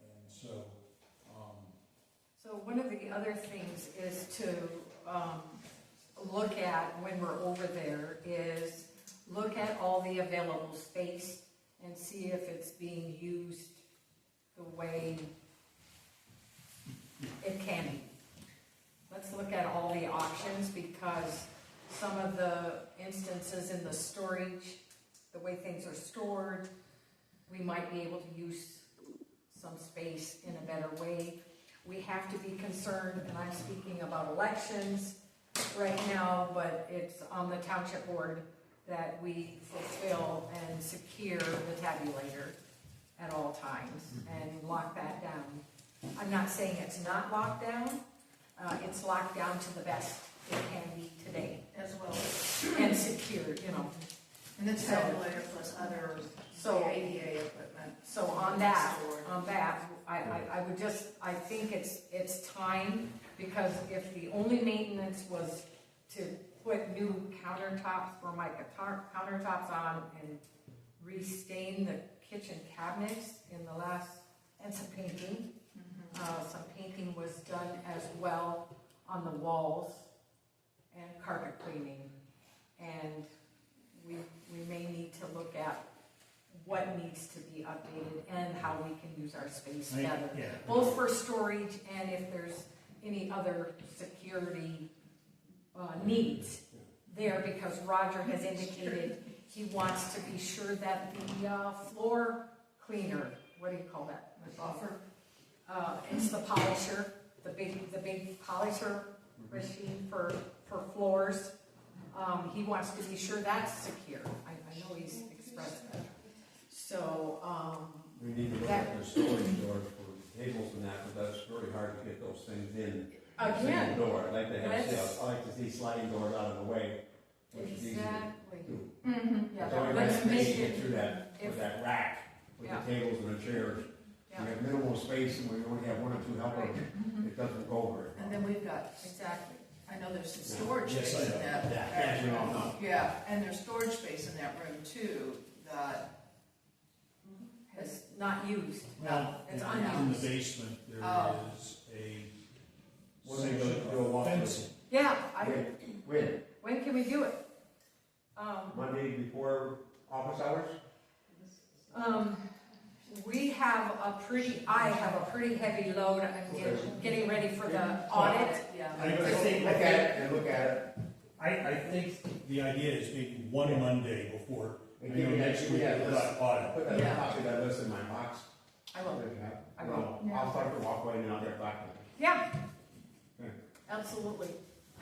And so, So one of the other things is to look at, when we're over there, is look at all the available space and see if it's being used the way it can be. Let's look at all the options, because some of the instances in the storage, the way things are stored, we might be able to use some space in a better way. We have to be concerned, and I'm speaking about elections right now, but it's on the township board that we fulfill and secure the tabulator at all times and lock that down. I'm not saying it's not locked down, it's locked down to the best it can be today as well as, and secured, you know. and the tabulator plus other, So- ADA equipment. So on that, I would just, I think it's time, because if the only maintenance was to put new countertops for my countertops on and restain the kitchen cabinets in the last, and some painting. Some painting was done as well on the walls and carpet cleaning. And we may need to look at what needs to be updated and how we can use our space better. yeah. Both for storage and if there's any other security needs there, because Roger has indicated he wants to be sure that the floor cleaner, what do you call that? Buffer. It's the polisher, the big polisher machine for floors. He wants to be sure that's secure. I know he's expressed that. So, We need to look at the storage doors for tables and that, but that's very hard to get those things in. again, Single door, I'd like to have, let's- I like to see sliding doors out of the way, which is easy to exactly. do. Yeah, It's only let's right make space to get it, through that, if- with that rack, with Yeah. the tables and the chairs. Yeah. We have minimal space and we only have one or two helpers, it doesn't go over it. And then we've got, exactly, I know there's some storage Yes, space I in know. that. Yeah, you all know. Yeah, and there's storage space in that room too, that it's not used. Well, It's in the unused. basement, there Oh. is a When they go section do a of walkthrough. fencing. Yeah, When, when can we do it? Monday before office hours? I have a pretty heavy load. I'm getting ready for the audit. yeah. I Look at it. I think the idea is maybe one Monday before, And I know give me that, next give me week that we've list. got audit. Put that, Yeah. copy of that list in my box. I will, I will. I'll start the walkway and then I'll get back to it. Yeah, absolutely,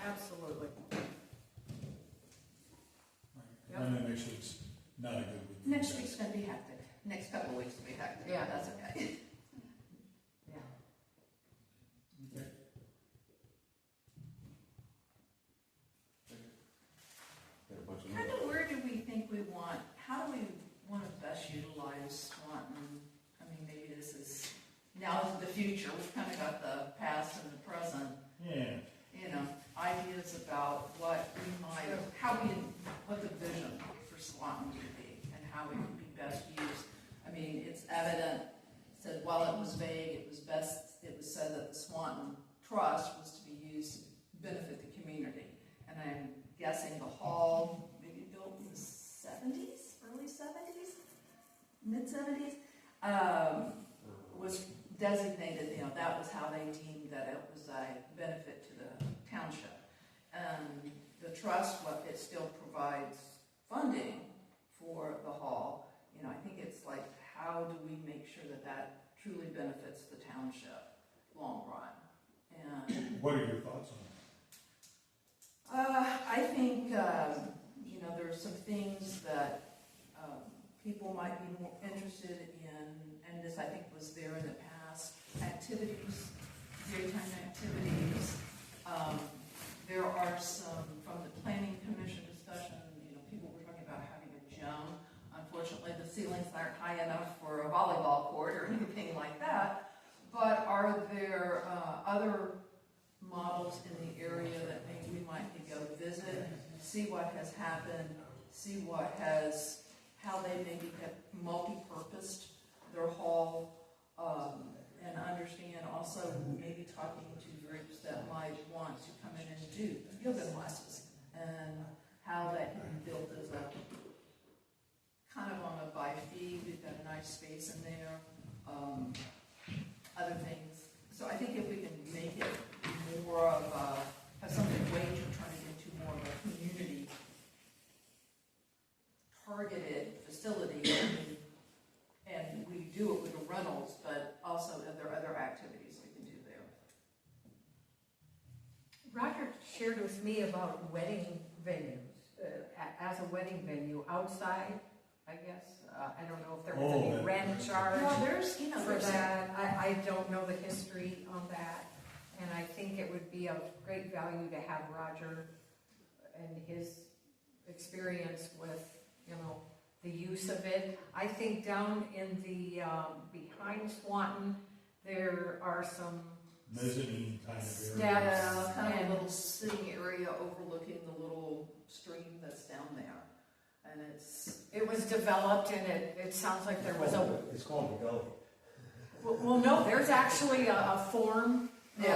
absolutely. And then next week's not a good week. Next week's gonna be hectic, next couple of weeks will be hectic, Yeah. that's okay. yeah. Okay. Get a bunch of Kind of where do we think we want, how do we want to best utilize Swanton? I mean, maybe this is, now is the future, we've kind of got the past and the present, Yeah, you know, ideas about what we might, what the vision for Swanton would be, and how it would be best used. I mean, it's evident, said while it was vague, it was said that the Swanton Trust was to be used to benefit the community. And I'm guessing the hall, maybe built in the 70s, early 70s, mid-70s, was designated, you know, that was how they deemed that it was a benefit to the township. And the trust, it still provides funding for the hall. You know, I think it's like, how do we make sure that that truly benefits the township long run? And what are your thoughts on I think, you know, there are some things that people might be more interested in, and this I think was there in the past, activities, daytime activities. There are some, from the planning commission discussion, you know, people were talking about having a gym. Unfortunately, the ceilings aren't high enough for a volleyball court or anything like that. But are there other models in the area that maybe we might go visit, see what has happened, see how they maybe have multi-purposed their hall, and understand also maybe talking to groups that might want to come in and do yoga classes, and how that can be built as a kind of on a by fee. We've got a nice space in there, other things. So I think if we can make it more of have something way to turn it into more of a community targeted facility, and we do it with the rentals, but also there are other activities we can do there. Roger shared with me about wedding venues, as a wedding venue outside, I guess. I don't know if there was any rent charge No, there's, you know, for there's that. I don't know the history on that. And I think it would be of great value to have Roger and his experience with, you know, the use of it. I think down in the, behind Swanton, there are some mezzanine kind of steps. area? kind of and- a little sitting area overlooking the little stream that's down there. And It was developed and it sounds like there was a, It's called the gully. well, no, there's actually a form. there's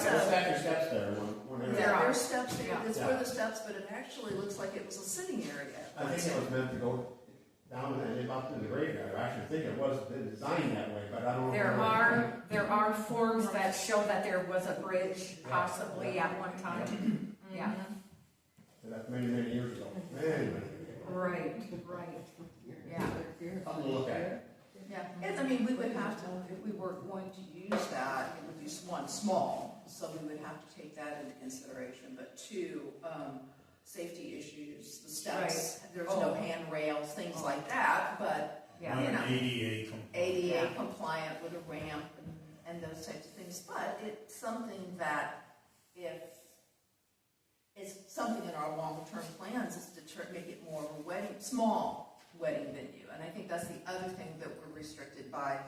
There's steps there, one area. There are. there's steps there, Yeah. it's where the steps, but it actually looks like it was a sitting area. I think it was meant to go down and up to the graveyard. I actually think it was designed that way, but I don't know. There are forms that show that there was a bridge possibly at one time. Yeah, That's many, many years ago. Many, many years ago. right, yeah. Something to look at. Yeah, and I mean, we would have to, if we were going to use that, it would be one, small, so we would have to take that into consideration, but two, safety issues, the steps, there's no handrails, things like that, but Yeah, you know, ADA. ADA compliant with a ramp and those types of things, but it's something that if, it's something in our long-term plans is to make it more of a wedding, small wedding venue, and I think that's the other thing that we're restricted by,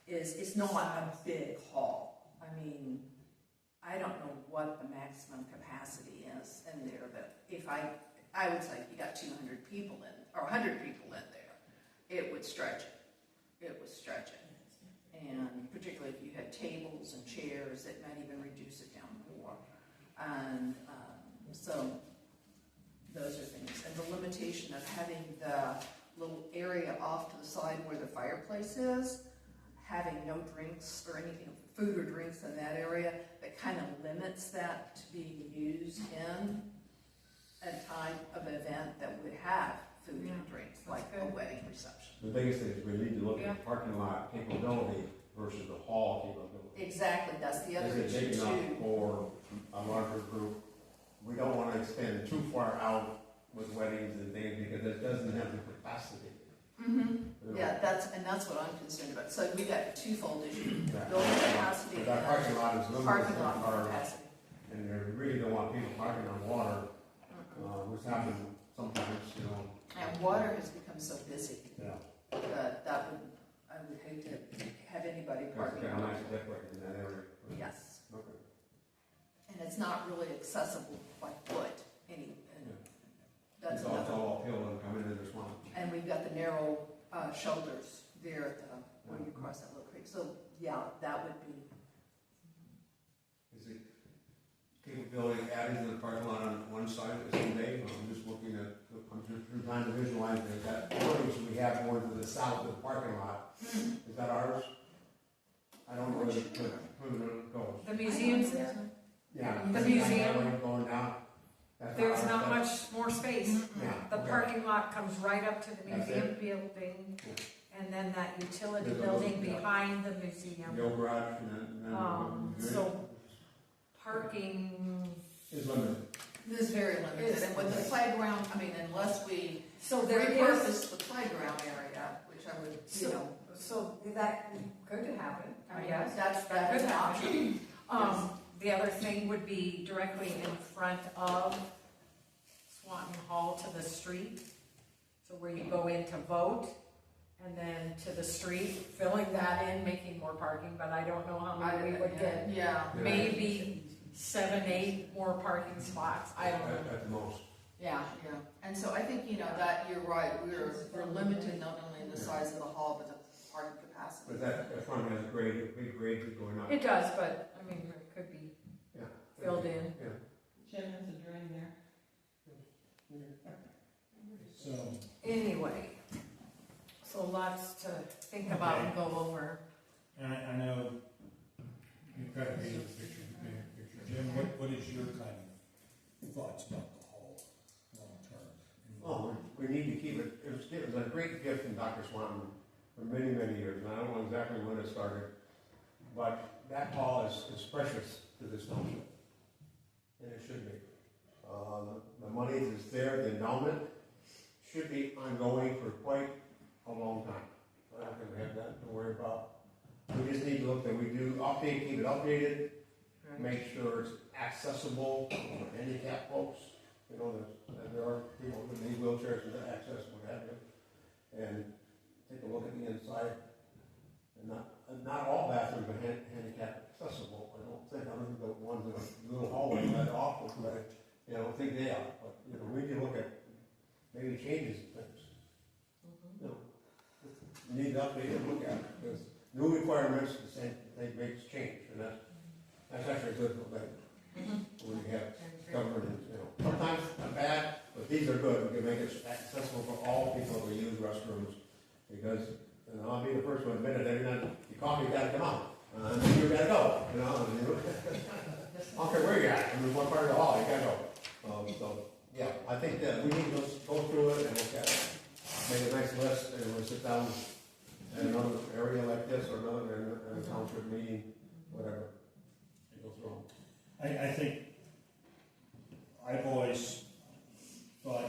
is it's not a big hall. I mean, I don't know what the maximum capacity is in there, but if I would say if you got 200 people in, or 100 people in there, it would stretch it. It would stretch it. And particularly if you had tables and chairs, it might even reduce it down more. And so those are things. And the limitation of having the little area off to the side where the fireplace is, having no drinks or anything, food or drinks in that area, that kind of limits that to being used in a time of event that would have food and drinks, like a wedding reception. The biggest thing is we need to look at the parking lot capability versus the hall capability. Exactly, that's the other Is it issue big enough too. for a larger group? We don't want to extend too far out with weddings and things because it doesn't have the capacity. Mm-hmm. Yeah, that's what I'm concerned about. So we got twofold issue, Yeah. building capacity But that parking lot is limited. parking lot capacity. And you really don't want people parking on water, which happens sometimes, you know. And water has become so busy Yeah. that I would hate to have anybody It's parking kind of on nice it. to decorate in that area. Yes, Okay. and it's not really accessible by foot, that's It's all another. uphill and coming into the swamp. And we've got the narrow shoulders there at the, when you cross that little creek. So, yeah, that would be, Is it capability of adding to the parking lot on one side of the same day? I'm just looking at, I'm just trying to visualize that buildings we have going to the south of the parking lot. Is that ours? I don't know where it goes. The museum's there. Yeah. The museum. Going down. That's There's ours. not much more space. Yeah. The okay. parking lot comes right up to the That's museum building, and then that utility There's a building little- behind the museum. No garage and then. So parking, Is limited. this is very limited. And with the playground, I mean, unless we so there is, repurpose the playground area, which I would, you know. so that could happen, I mean, guess. That's That an could option. The other thing would be directly in front of Swanton Hall to the street. So where you go in to vote, and then to the street, filling that in, making more parking, but I don't know how many we would get. Yeah, Maybe 7, 8 more parking spots, I don't know. At the most. yeah. And so I think, that you're right. We're limited not only in the size of the hall, but the parking capacity. But that front has a big grade going up. It does, but, I mean, it could be Yeah. filled in. Yeah. Jim has a drain there. So, Anyway, so lots to think about and go over. and I know you've got a bigger picture, Jim, what is your kind of thoughts about the hall long term? Oh, we need to keep it, it was a great gift from Dr. Swanton for many, many years, and I don't know exactly when it started, but that hall is precious to this township, and it should be. The money is there, the endowment should be ongoing for quite a long time. I don't think we have that to worry about. We just need to look that we do update, keep it updated, make sure it's accessible for handicapped folks. That there are people who need wheelchairs and access, what have you. And take a look at the inside. And not all bathrooms are handicap accessible. I don't think the ones in a little hallway that are awful, but I don't think they are. But we need to look at maybe changes in things. You need to update and look at it because new requirements, the same thing makes change, and that's actually a good thing. When you have government, sometimes they're bad, but these are good. We can make it accessible for all people who use restrooms because, I'll be the first one to admit it. Every night you coffee, you gotta come out, and then you gotta go. I don't care where you're at. What part of the hall you gotta go. So yeah, I think that we need to go through it and look at it, make a nice list, and we'll sit down in another area like this or another in a township meeting, whatever. It goes wrong. I think I've always thought,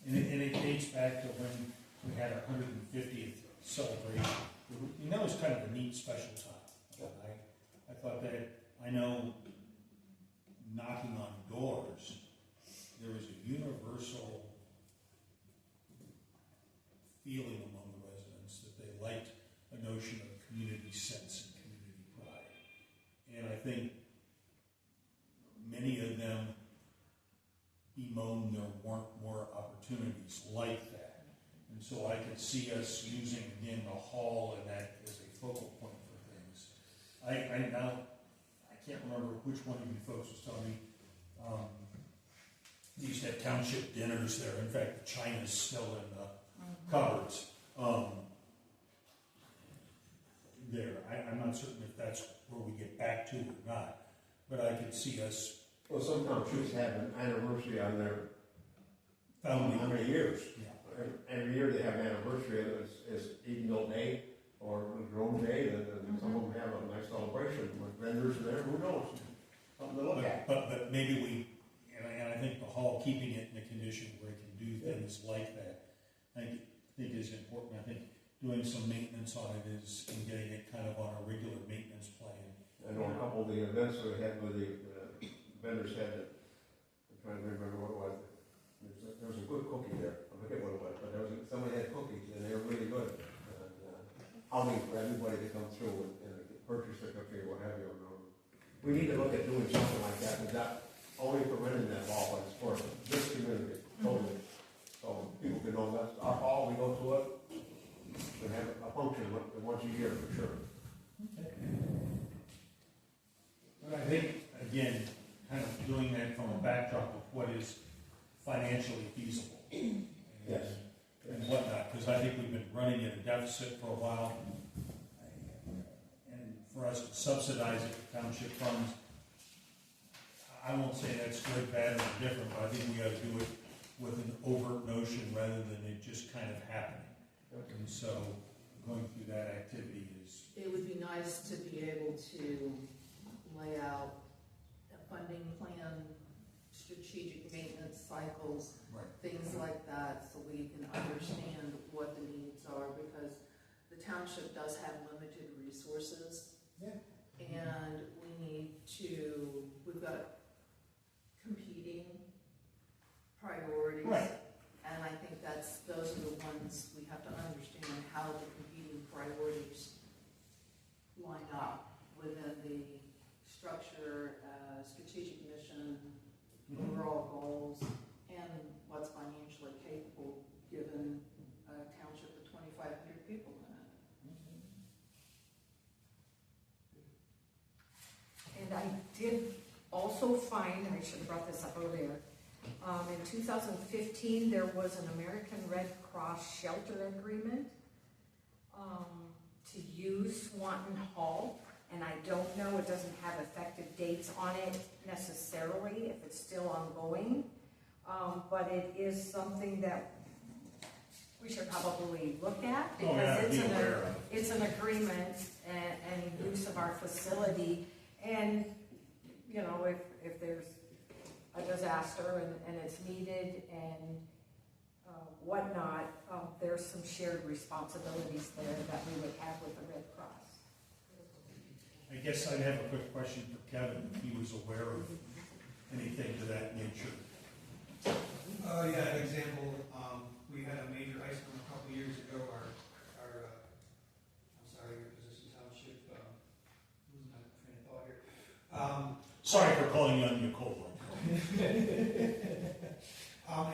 and it dates back to when we had our 150th celebration. And that was kind of a neat special time. I thought that, I know, knocking on doors, there was a universal feeling among the residents that they liked a notion of community sense and community pride. And I think many of them bemoaned there weren't more opportunities like that. And so I could see us using, again, the hall and that as a focal point for things. I can't remember which one of you folks was telling me, they used to have township dinners there. In fact, the china's still in the cupboards. There. I'm not certain if that's where we get back to or not, but I could see us. Well, some townships have an anniversary on their Founding. how many years? Yeah. Every year they have an anniversary, and it's Edenville Day or Rome Day, and some of them have a nice celebration with vendors in there. Who knows? Something to look at. But maybe we, and I think the hall, keeping it in a condition where it can do things like that, I think is important. I think doing some maintenance on it is, and getting it kind of on a regular maintenance plan. I know a couple of the events we had with the vendors had, I'm trying to remember what it was. There was a good cookie there. I forget what it was, but somebody had cookies and they were really good. Outing for everybody to come through and purchase a cookie or what have you. We need to look at doing something like that, but not only for renting that hall, but it's for this community, totally. So people can know that's our hall, we go to it, we have a function once a year for sure. Okay. But I think, again, kind of doing that from a backdrop of what is financially feasible. Yes. And whatnot, because I think we've been running at a deficit for a while. And for us to subsidize it with township funds, I won't say that's good, bad, or different, but I think we ought to do it with an overt notion rather than it just kind of happening. And so going through that activity is. It would be nice to be able to lay out a funding plan, strategic maintenance cycles, Right. things like that, so we can understand what the needs are, because the township does have limited resources. Yeah. And we've got competing priorities. Right. And I think those are the ones we have to understand, how the competing priorities line up within the structure, strategic mission, overall goals, and what's financially capable given a township with 2,500 people in it. And I did also find, I should have brought this up earlier, in 2015, there was an American Red Cross shelter agreement to use Swanton Hall, and I don't know, it doesn't have effective dates on it necessarily, if it's still ongoing, but it is something that we should probably look at, because it's an agreement and use of our facility, and, you know, if there's a disaster and it's needed and whatnot, there's some shared responsibilities there that we would have with the Red Cross. I guess I'd have a quick question for Kevin, if he was aware of anything to that nature. Yeah, an example, we had a major ice storm a couple years ago, I'm sorry, your position township, losing my train of thought here. Sorry for calling you on your cold one.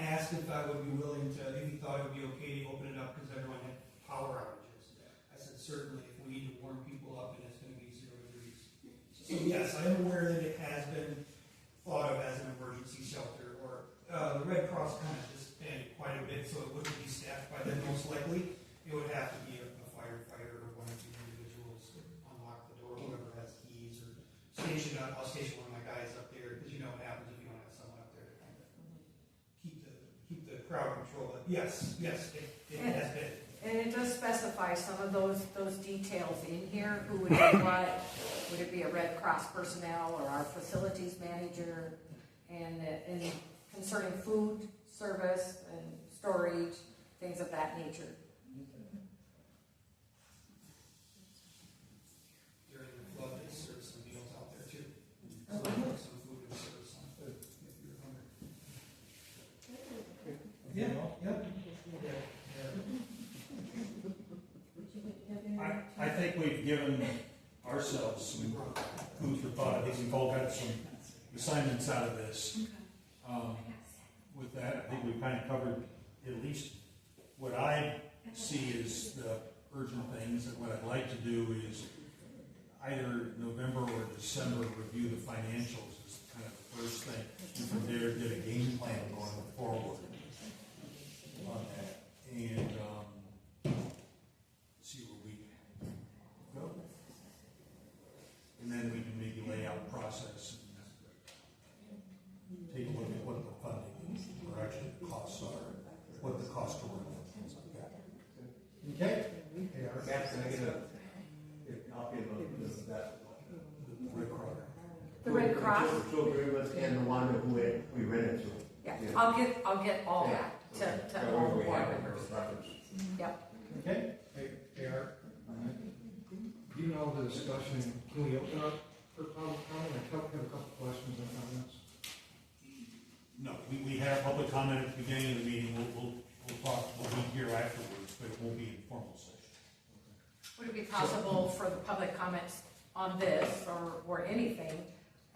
Asked if I would be willing to, if he thought it would be okay to open it up because everyone had power outages. I said, certainly, if we need to warm people up and it's going to be 0 degrees. So yes, I am aware that it has been thought of as an emergency shelter, or the Red Cross kind of disbanded quite a bit, so it wouldn't be staffed by them most likely. It would have to be a firefighter or one of the individuals unlock the door, whoever has keys, or I'll station one of my guys up there, because you know what happens if you don't have someone up there to kind of keep the crowd control. But yes, it has been. And it does specify some of those details in here, who would be what, would it be a Red Cross personnel or our facilities manager, and concerning food, service, and storage, things of that nature. Anything else? I think we've given ourselves some food for thought. I think we've all got some assignments out of this. With that, I think we've kind of covered at least what I see as the urgent things, and what I'd like to do is either November or December review the financials as kind of the first thing, and from there get a game plan going forward on that, and see where we go. And then we can maybe lay out process and take a look at what the funding is, or actually the costs are, what the cost to work with, things like that. Okay? Matt, can I get a copy of that? Red Cross. The Red Cross? So agreement and the one that we rented to. Yeah, Yeah. I'll get all that to all the board members. Yep. Okay? Hey, Art, you know the discussion, can we open up for public comment? I have a couple questions and comments. No, we have public comment at the beginning of the meeting. We'll talk, we'll be here afterwards, but it won't be in formal session. Would it be possible for the public comments on this or anything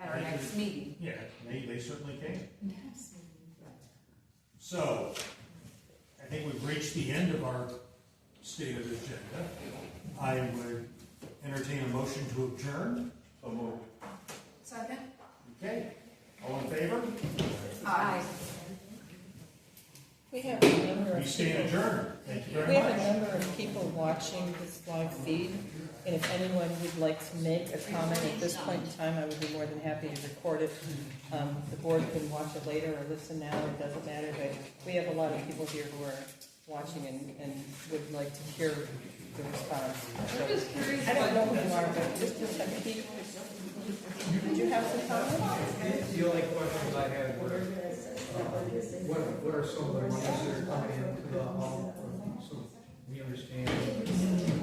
at our next meeting? Yeah, they certainly can. So, I think we've reached the end of our state of the agenda. I would entertain a motion to adjourn. So moved. Second? Okay, all in favor? Aye. We have a number We of stand people, adjourned. Thank you we very have a much. number of people watching this live feed, and if anyone would like to make a comment at this point in time, I would be more than happy to record it. The board can watch it later or listen now, it doesn't matter, but we have a lot of people here who are watching and would like to hear the response. So, I don't know who you are, but just a second, Pete, did you have some comments? The only questions I had were, what are some of the ones that are coming into the hall, so we understand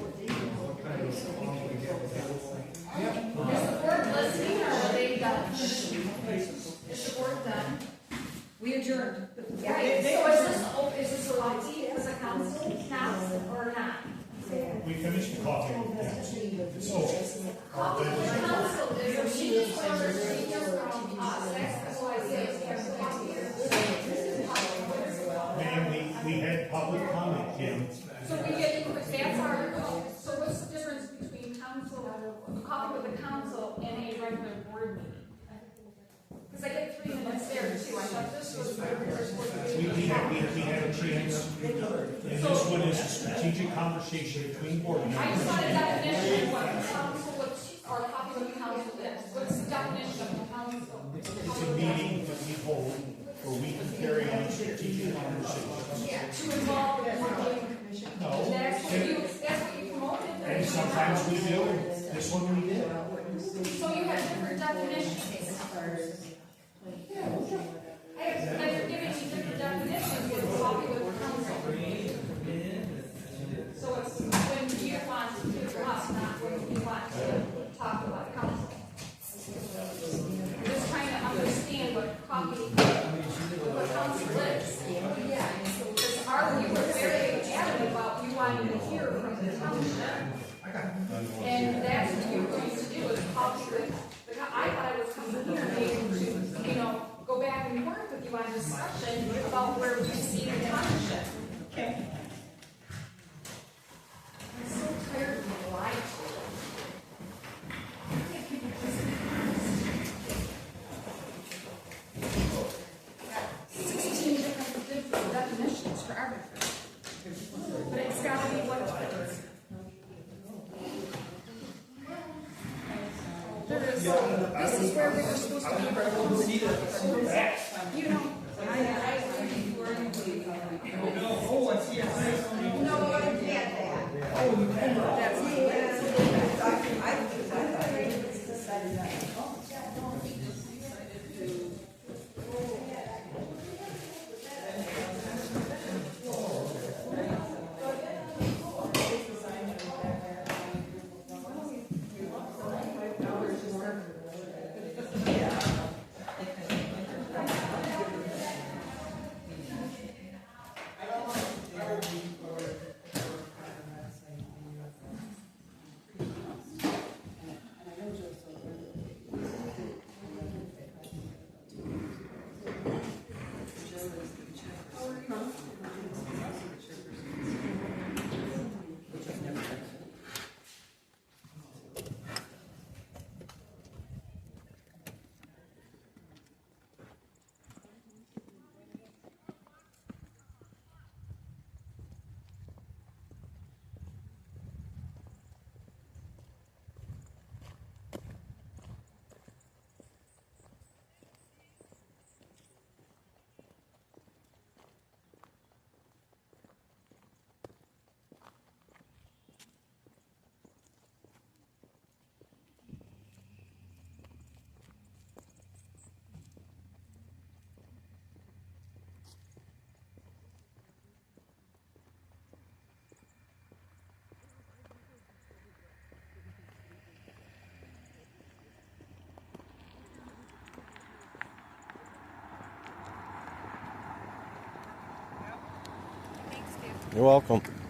what kind of hall we get available? Is the board listening or are they done? Is the board done? We adjourned. Right, so is this a lot as a council now or not? We finished the coffee. It's over. Council, there's a procedure from us, that's why I say it's Ma'am, we had public comment, Kim. So we get, that's our, so what's the difference between council, a copy with the council and a regular board meeting? Because I get 3 minutes there too, I thought this was where we were supposed to be. We had a chance, and this one is a strategic conversation between board I members. just want a definition of what the council, or a copy of the council is. What's the definition of the council? It's a meeting that we hold where we can carry on strategic conversations. Yeah, to involve the public. No, That's what you promoted. and sometimes we do, and this one we did. So you have different definitions. They're giving you different definitions with a copy with the council. So it's when you want to do us, not when you want to talk about council. Just trying to understand what copy, what council is. Yeah, because you were very adamant about you wanting to hear from the township. And that's what you're going to do is copy with, I thought I was coming here maybe to, go back and work with you on discussion about where we see the township. Okay. I'm so tired of being lied to. 16 different definitions for everything. But it's gotta be what it is. This is where we were supposed to be. You know, No, I can't that. You're welcome.